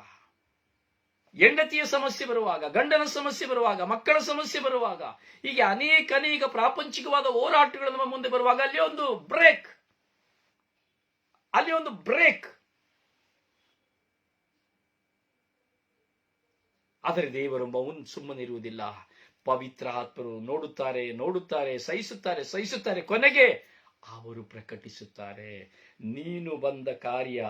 ಹೆಂಡತಿಯ ಸಮಸ್ಯೆ ಬರುವಾಗ, ಗಂಡನ ಸಮಸ್ಯೆ ಬರುವಾಗ, ಮಕ್ಕಳ ಸಮಸ್ಯೆ ಬರುವಾಗ, ಹೀಗೆ ಅನೇಕ ಪ್ರಾಪಂಚಿಕವಾದ ಹೋರಾಟಗಳು ನಮ್ಮ ಮುಂದೆ ಬರುವಾಗ ಅಲ್ಲಿ ಒಂದು ಬ್ರೇಕ್. ಆದರೆ ದೇವರು ಸುಮ್ಮನಿರುವುದಿಲ್ಲ. ಪವಿತ್ರ ಆತ್ಮರು ನೋಡುತ್ತಾರೆ, ಸಹಿಸುತ್ತಾರೆ. ಕೊನೆಗೆ ಅವರು ಪ್ರಕಟಿಸುತ್ತಾರೆ. ನೀನು ಬಂದ ಕಾರ್ಯ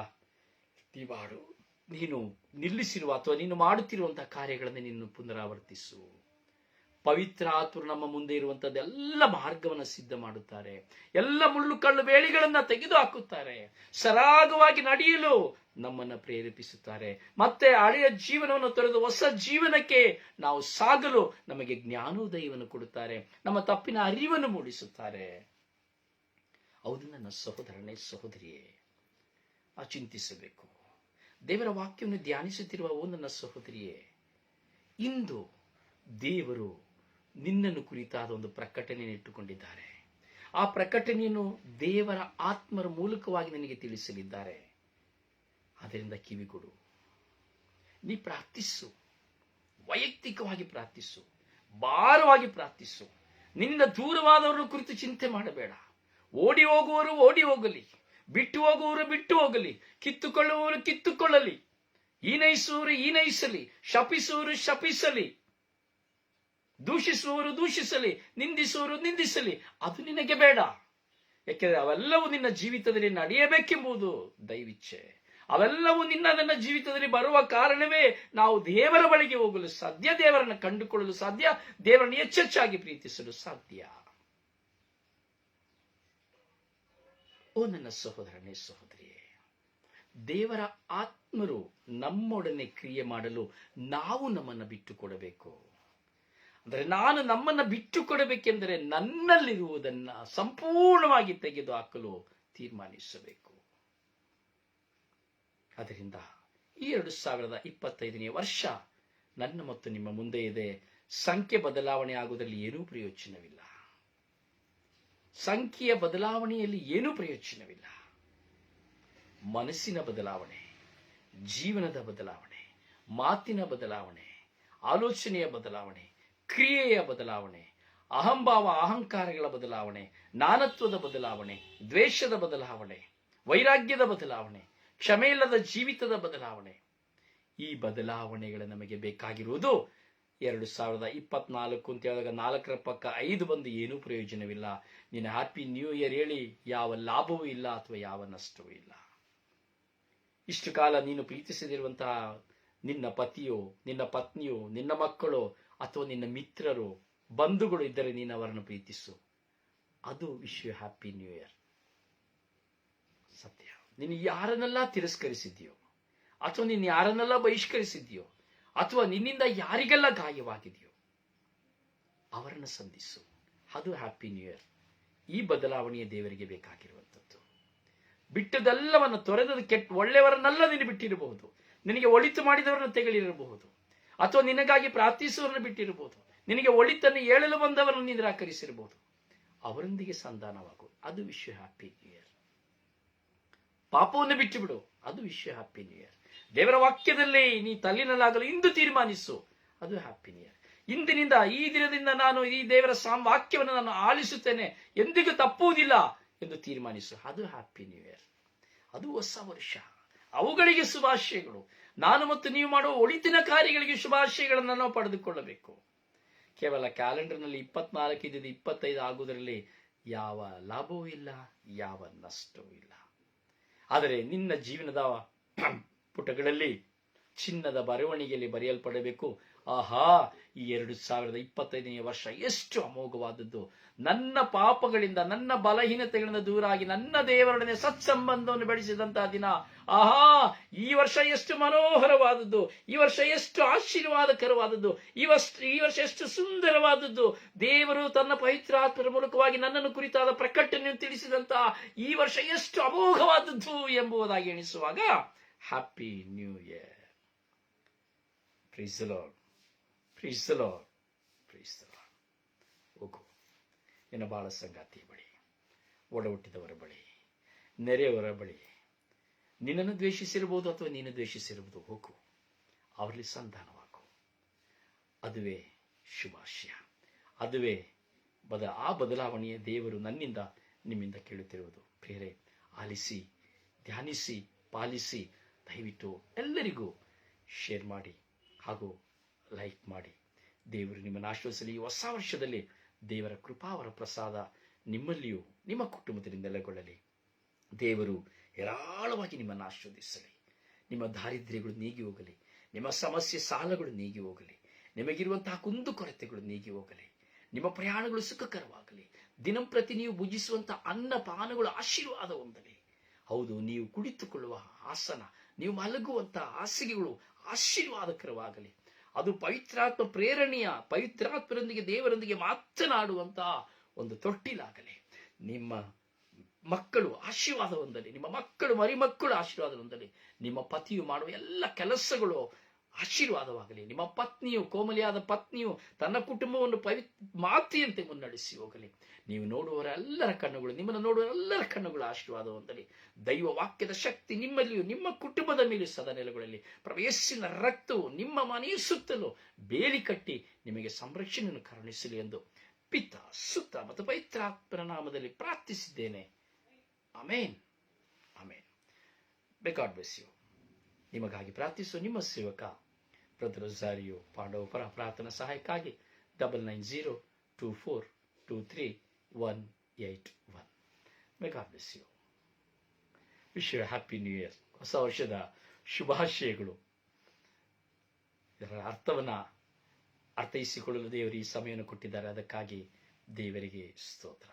ಮಾಡು. ನೀನು ನಿಲ್ಲಿಸಿರುವ ಅಥವಾ ನೀನು ಮಾಡುತ್ತಿರುವಂತಹ ಕಾರ್ಯಗಳನ್ನು ನೀನು ಪುನರಾವರ್ತಿಸು. ಪವಿತ್ರ ಆತ್ಮರು ನಮ್ಮ ಮುಂದೆ ಇರುವಂತದ್ದೆಲ್ಲ ಮಾರ್ಗವನ್ನು ಸಿದ್ಧ ಮಾಡುತ್ತಾರೆ. ಎಲ್ಲ ಮುಳ್ಳು ಕಳ್ಳು ಬೇಲಿಗಳನ್ನ ತೆಗೆದು ಹಾಕುತ್ತಾರೆ. ಸರಾಗವಾಗಿ ನಡೆಯಲು ನಮ್ಮನ್ನ ಪ್ರೇರೇಪಿಸುತ್ತಾರೆ. ಮತ್ತೆ ಹಳೆಯ ಜೀವನವನ್ನು ತೊರೆದು ಹೊಸ ಜೀವನಕ್ಕೆ ನಾವು ಸಾಗಲು ನಮಗೆ ಜ್ಞಾನೋದಯವನ್ನು ಕೊಡುತ್ತಾರೆ. ನಮ್ಮ ತಪ್ಪಿನ ಅರಿವನ್ನು ಮೂಡಿಸುತ್ತಾರೆ. ಹೌದು ನನ್ನ ಸಹೋದರನೇ, ಸಹೋದರಿಯೇ, ಚಿಂತಿಸಬೇಕು. ದೇವರ ವಾಕ್ಯವನ್ನು ಧ್ಯಾನಿಸುತ್ತಿರುವ ನನ್ನ ಸಹೋದರಿಯೇ, ಇಂದು ದೇವರು ನಿನ್ನನ್ನು ಕುರಿತಾದ ಒಂದು ಪ್ರಕಟಣೆಯನ್ನು ಇಟ್ಟುಕೊಂಡಿದ್ದಾರೆ. ಆ ಪ್ರಕಟಣೆಯನ್ನು ದೇವರ ಆತ್ಮರ ಮೂಲಕವಾಗಿ ನಿನಗೆ ತಿಳಿಸಲಿದ್ದಾರೆ. ಅದರಿಂದ ಕಿವಿಗೊಡು. ನೀ ಪ್ರಾರ್ಥಿಸು, ವೈಯಕ್ತಿಕವಾಗಿ ಪ್ರಾರ್ಥಿಸು, ಭಾರವಾಗಿ ಪ್ರಾರ್ಥಿಸು. ನಿನ್ನ ದೂರವಾದವರ ಕುರಿತು ಚಿಂತೆ ಮಾಡಬೇಡ. ಓಡಿ ಹೋಗುವವರು ಓಡಿ ಹೋಗಲಿ, ಬಿಟ್ಟು ಹೋಗುವವರು ಬಿಟ್ಟು ಹೋಗಲಿ, ಕಿತ್ತುಕೊಳ್ಳುವವರು ಕಿತ್ತುಕೊಳ್ಳಲಿ, ಈನೈಸುವವರು ಈನೈಸಲಿ, ಶಪಿಸುವವರು ಶಪಿಸಲಿ, ದೂಷಿಸುವವರು ದೂಷಿಸಲಿ, ನಿಂದಿಸುವವರು ನಿಂದಿಸಲಿ. ಅದು ನಿನಗೆ ಬೇಡ. ಯಾಕೆಂದರೆ ಅವೆಲ್ಲವೂ ನಿನ್ನ ಜೀವಿತದಲ್ಲಿ ನಡೆಯಬೇಕೆಂಬುದು ದೈವಿಚ್ಛೆ. ಅವೆಲ್ಲವೂ ನನ್ನ ಜೀವಿತದಲ್ಲಿ ಬರುವ ಕಾರಣವೇ ನಾವು ದೇವರ ಬಳಿಗೆ ಹೋಗಲು ಸಾಧ್ಯ, ದೇವರನ್ನು ಕಂಡುಕೊಳ್ಳಲು ಸಾಧ್ಯ, ದೇವರನ್ನು ಹೆಚ್ಚೆಚ್ಚಾಗಿ ಪ್ರೀತಿಸಲು ಸಾಧ್ಯ. ಓ ನನ್ನ ಸಹೋದರನೇ, ಸಹೋದರಿಯೇ, ದೇವರ ಆತ್ಮರು ನಮ್ಮೊಡನೆ ಕ್ರಿಯೆ ಮಾಡಲು ನಾವು ನಮ್ಮನ್ನು ಬಿಟ್ಟು ಕೊಡಬೇಕು. ಅಂದರೆ ನಾನು ನಮ್ಮನ್ನು ಬಿಟ್ಟು ಕೊಡಬೇಕೆಂದರೆ ನನ್ನಲ್ಲಿರುವುದನ್ನ ಸಂಪೂರ್ಣವಾಗಿ ತೆಗೆದು ಹಾಕಲು ತೀರ್ಮಾನಿಸಬೇಕು. ಅದರಿಂದ ಈ 2025ನೇ ವರ್ಷ ನನ್ನ ಮತ್ತು ನಿಮ್ಮ ಮುಂದೆ ಇದೆ. ಸಂಖ್ಯೆ ಬದಲಾವಣೆ ಆಗುವುದರಲ್ಲಿ ಏನೂ ಪ್ರಯೋಜನವಿಲ್ಲ. ಸಂಖ್ಯೆಯ ಬದಲಾವಣೆಯಲ್ಲಿ ಏನೂ ಪ್ರಯೋಜನವಿಲ್ಲ. ಮನಸ್ಸಿನ ಬದಲಾವಣೆ, ಜೀವನದ ಬದಲಾವಣೆ, ಮಾತಿನ ಬದಲಾವಣೆ, ಆಲೋಚನೆಯ ಬದಲಾವಣೆ, ಕ್ರಿಯೆಯ ಬದಲಾವಣೆ, ಅಹಂಭಾವ ಅಹಂಕಾರಗಳ ಬದಲಾವಣೆ, ನಾನತ್ವದ ಬದಲಾವಣೆ, ದ್ವೇಷದ ಬದಲಾವಣೆ, ವೈರಾಗ್ಯದ ಬದಲಾವಣೆ, ಕ್ಷಮೆಯಿಲ್ಲದ ಜೀವಿತದ ಬದಲಾವಣೆ. ಈ ಬದಲಾವಣೆಗಳು ನಮಗೆ ಬೇಕಾಗಿರುವುದು 2024 ಅಂತ ಹೇಳಿದಾಗ 4ರ ಪಕ್ಕ 5 ಬಂದು ಏನೂ ಪ್ರಯೋಜನವಿಲ್ಲ. ನೀನು ಹ್ಯಾಪಿ ನ್ಯೂ ಇಯರ್ ಹೇಳಿ ಯಾವ ಲಾಭವೂ ಇಲ್ಲ ಅಥವಾ ಯಾವ ನಷ್ಟವೂ ಇಲ್ಲ. ಇಷ್ಟು ಕಾಲ ನೀನು ಪ್ರೀತಿಸದಿರುವಂತಹ ನಿನ್ನ ಪತಿಯೋ, ನಿನ್ನ ಪತ್ನಿಯೋ, ನಿನ್ನ ಮಕ್ಕಳು ಅಥವಾ ನಿನ್ನ ಮಿತ್ರರು, ಬಂಧುಗಳು ಇದ್ದರೆ ನೀನು ಅವರನ್ನು ಪ್ರೀತಿಸು. ಅದು ವಿಶ್ವ ಹ್ಯಾಪಿ ನ್ಯೂ ಇಯರ್. ಸತ್ಯ. ನೀನು ಯಾರನ್ನೆಲ್ಲ ತಿರಸ್ಕರಿಸಿದ್ಯೋ ಅಥವಾ ನೀನು ಯಾರನ್ನೆಲ್ಲ ಬಹಿಷ್ಕರಿಸಿದ್ಯೋ ಅಥವಾ ನಿನ್ನಿಂದ ಯಾರಿಗೆಲ್ಲ ಗಾಯವಾಗಿದೆಯೋ ಅವರನ್ನು ಸಂಧಿಸು. ಅದು ಹ್ಯಾಪಿ ನ್ಯೂ ಇಯರ್. ಈ ಬದಲಾವಣೆಯ ದೇವರಿಗೆ ಬೇಕಾಗಿರುವಂಥದ್ದು. ಬಿಟ್ಟದೆಲ್ಲವನ್ನು ತೊರೆದ ಒಳ್ಳೆಯವರನ್ನೆಲ್ಲ ನೀನು ಬಿಟ್ಟಿರಬಹುದು. ನಿನಗೆ ಒಳಿತು ಮಾಡಿದವರನ್ನು ತೆಗಳಿರಬಹುದು ಅಥವಾ ನಿನಗಾಗಿ ಪ್ರಾರ್ಥಿಸುವವರನ್ನು ಬಿಟ್ಟಿರಬಹುದು. ನಿನಗೆ ಒಳಿತನ್ನು ಹೇಳಲು ಬಂದವರನ್ನು ನಿರಾಕರಿಸಿರಬಹುದು. ಅವರೊಂದಿಗೆ ಸಂಧಾನವಾಗು. ಅದು ವಿಶ್ವ ಹ್ಯಾಪಿ ನ್ಯೂ ಇಯರ್. ಪಾಪವನ್ನು ಬಿಟ್ಟು ಬಿಡು. ಅದು ವಿಶ್ವ ಹ್ಯಾಪಿ ನ್ಯೂ ಇಯರ್. ದೇವರ ವಾಕ್ಯದಲ್ಲಿ ನೀ ತಲ್ಲಿನಲ್ಲಾಗಲು ಇಂದು ತೀರ್ಮಾನಿಸು. ಅದು ಹ್ಯಾಪಿ ನ್ಯೂ ಇಯರ್. ಇಂದಿನಿಂದ, ಈ ದಿನದಿಂದ ನಾನು ಈ ದೇವರ ವಾಕ್ಯವನ್ನು ನಾನು ಆಲಿಸುತ್ತೇನೆ, ಎಂದಿಗೂ ತಪ್ಪುವುದಿಲ್ಲ ಎಂದು ತೀರ್ಮಾನಿಸು. ಅದು ಹ್ಯಾಪಿ ನ್ಯೂ ಇಯರ್. ಅದು ಹೊಸ ವರ್ಷ. ಅವುಗಳಿಗೆ ಶುಭಾಶಯಗಳು. ನಾನು ಮತ್ತು ನೀವು ಮಾಡುವ ಒಳಿತಿನ ಕಾರ್ಯಗಳಿಗೆ ಶುಭಾಶಯಗಳನ್ನು ನಾವು ಪಡೆದುಕೊಳ್ಳಬೇಕು. ಕೇವಲ ಕ್ಯಾಲೆಂಡರ್ನಲ್ಲಿ 24 ಇದ್ದಿದ್ದು 25 ಆಗುವುದರಲ್ಲಿ ಯಾವ ಲಾಭವೂ ಇಲ್ಲ, ಯಾವ ನಷ್ಟವೂ ಇಲ್ಲ. ಆದರೆ ನಿನ್ನ ಜೀವನದ ಪುಟಗಳಲ್ಲಿ ಚಿನ್ನದ ಬರವಣಿಗೆಯಲ್ಲಿ ಬರೆಯಲ್ಪಡಬೇಕು. ಆಹಾ, ಈ 2025ನೇ ವರ್ಷ ಎಷ್ಟು ಅಮೋಘವಾದದ್ದು. ನನ್ನ ಪಾಪಗಳಿಂದ, ನನ್ನ ಬಲಹೀನತೆಗಳಿಂದ ದೂರ ಆಗಿ ನನ್ನ ದೇವರೊಡನೆ ಸತ್ಸಂಬಂಧವನ್ನು ಬೆಳೆಸಿದಂತಹ ದಿನ. ಆಹಾ, ಈ ವರ್ಷ ಎಷ್ಟು ಮನೋಹರವಾದದ್ದು, ಈ ವರ್ಷ ಎಷ್ಟು ಆಶೀರ್ವಾದಕರವಾದದ್ದು, ಈ ವರ್ಷ ಎಷ್ಟು ಸುಂದರವಾದದ್ದು. ದೇವರು ತನ್ನ ಪವಿತ್ರಾತ್ಮರ ಮೂಲಕವಾಗಿ ನನ್ನನ್ನು ಕುರಿತಾದ ಪ್ರಕಟಣೆಯನ್ನು ತಿಳಿಸಿದಂತಹ ಈ ವರ್ಷ ಎಷ್ಟು ಅಮೋಘವಾದದ್ದು ಎಂಬುದಾಗಿ ಎಣಿಸುವಾಗ happy new year. Praise the Lord, praise the Lord, praise the Lord. ಹೋಗು ನಿನ್ನ ಬಾಳ ಸಂಗಾತಿಯ ಬಳಿ, ಒಡ ಹುಟ್ಟಿದವರ ಬಳಿ, ನೆರೆಯವರ ಬಳಿ, ನಿನ್ನನ್ನು ದ್ವೇಷಿಸಿರಬಹುದು ಅಥವಾ ನೀನು ದ್ವೇಷಿಸಿರಬಹುದು, ಹೋಗು ಅವರಲ್ಲಿ ಸಂಧಾನವಾಗು. ಅದುವೇ ಶುಭಾಶಯ, ಅದುವೇ ಆ ಬದಲಾವಣೆಯ ದೇವರು ನನ್ನಿಂದ ನಿಮ್ಮಿಂದ ಕೇಳುತ್ತಿರುವುದು. ಪ್ರಿಯರೇ, ಆಲಿಸಿ, ಧ್ಯಾನಿಸಿ, ಪಾಲಿಸಿ. ದಯವಿಟ್ಟು ಎಲ್ಲರಿಗೂ ಶೇರ್ ಮಾಡಿ ಹಾಗೂ ಲೈಕ್ ಮಾಡಿ. ದೇವರು ನಿಮ್ಮನ್ನು ಆಶೀರ್ವದಿಸಲಿ. ಈ ಹೊಸ ವರ್ಷದಲ್ಲಿ ದೇವರ ಕೃಪಾವರ ಪ್ರಸಾದ ನಿಮ್ಮಲ್ಲಿಯೂ ನಿಮ್ಮ ಕುಟುಂಬದಲ್ಲಿ ನೆಲೆಗೊಳ್ಳಲಿ. ದೇವರು ಹೇರಾಳವಾಗಿ ನಿಮ್ಮನ್ನು ಆಶೀರ್ವದಿಸಲಿ. ನಿಮ್ಮ ದಾರಿದ್ರ್ಯಗಳು ನೀಗಿ ಹೋಗಲಿ, ನಿಮ್ಮ ಸಮಸ್ಯೆ ಸಾಲಗಳು ನೀಗಿ ಹೋಗಲಿ, ನಿಮಗಿರುವಂತಹ ಕುಂದುಕೊರತೆಗಳು ನೀಗಿ ಹೋಗಲಿ, ನಿಮ್ಮ ಪ್ರಯಾಣಗಳು ಸುಖಕರವಾಗಲಿ, ದಿನಂಪ್ರತಿ ನೀವು ಭುಜಿಸುವಂತಹ ಅನ್ನಪಾನಗಳು ಆಶೀರ್ವಾದ ಹೊಂದಲಿ. ಹೌದು, ನೀವು ಕುಳಿತುಕೊಳ್ಳುವ ಆಸನ, ನೀವು ಮಲಗುವಂತಹ ಹಾಸಿಗೆಗಳು ಆಶೀರ್ವಾದಕರವಾಗಲಿ. ಅದು ಪವಿತ್ರಾತ್ಮ ಪ್ರೇರಣೆಯ, ಪವಿತ್ರಾತ್ಮರೊಂದಿಗೆ ದೇವರೊಂದಿಗೆ ಮಾತನಾಡುವಂತಹ ಒಂದು ತೊಟ್ಟಿಲಾಗಲಿ. ನಿಮ್ಮ ಮಕ್ಕಳು ಆಶೀರ್ವಾದ ಹೊಂದಲಿ, ನಿಮ್ಮ ಮಕ್ಕಳು ಮರಿಮಕ್ಕಳು ಆಶೀರ್ವಾದ ಹೊಂದಲಿ. ನಿಮ್ಮ ಪತಿಯು ಮಾಡುವ ಎಲ್ಲ ಕೆಲಸಗಳು ಆಶೀರ್ವಾದವಾಗಲಿ. ನಿಮ್ಮ ಪತ್ನಿಯು, ಕೋಮಲಿಯಾದ ಪತ್ನಿಯು ತನ್ನ ಕುಟುಂಬವನ್ನು ಮಾತೆಯಂತೆ ಮುನ್ನಡೆಸಿ ಹೋಗಲಿ. ನೀವು ನೋಡುವವರೆಲ್ಲರ ಕಣ್ಣುಗಳು, ನಿಮ್ಮನ್ನು ನೋಡುವವರೆಲ್ಲರ ಕಣ್ಣುಗಳು ಆಶೀರ್ವಾದ ಹೊಂದಲಿ. ದೈವ ವಾಕ್ಯದ ಶಕ್ತಿ ನಿಮ್ಮಲ್ಲಿಯೂ ನಿಮ್ಮ ಕುಟುಂಬದ ಮೇಲೂ ಸದಾ ನೆಲೆಗೊಳ್ಳಲಿ. ಪ್ರವೇಶಿನ ರಕ್ತವು ನಿಮ್ಮ ಮನೆಯ ಸುತ್ತಲೂ ಬೇಲಿ ಕಟ್ಟಿ ನಿಮಗೆ ಸಂರಕ್ಷಣೆಯನ್ನು ಕರುಣಿಸಲಿ ಎಂದು ಪಿತ, ಸುತ್ತ ಮತ್ತು ಪವಿತ್ರಾತ್ಮನ ನಾಮದಲ್ಲಿ ಪ್ರಾರ್ಥಿಸಿದ್ದೇನೆ. Amen, amen. May God bless you. ನಿಮಗಾಗಿ ಪ್ರಾರ್ಥಿಸುವ ನಿಮ್ಮ ಸೇವಕ ಬ್ರದರ್ ರೊಜಾರಿಯೋ ಪಾಂಡವ ಪರ. ಪ್ರಾರ್ಥನಾ ಸಹಾಯಕ್ಕಾಗಿ 9902423181. May God bless you. Wish you happy new year. ಹೊಸ ವರ್ಷದ ಶುಭಾಶಯಗಳು. ಇದರ ಅರ್ಥವನ್ನ ಅರ್ಥೈಸಿಕೊಳ್ಳಲು ದೇವರು ಈ ಸಮಯವನ್ನು ಕೊಟ್ಟಿದ್ದಾರೆ. ಅದಕ್ಕಾಗಿ ದೇವರಿಗೆ ಸ್ತೋತ್ರ.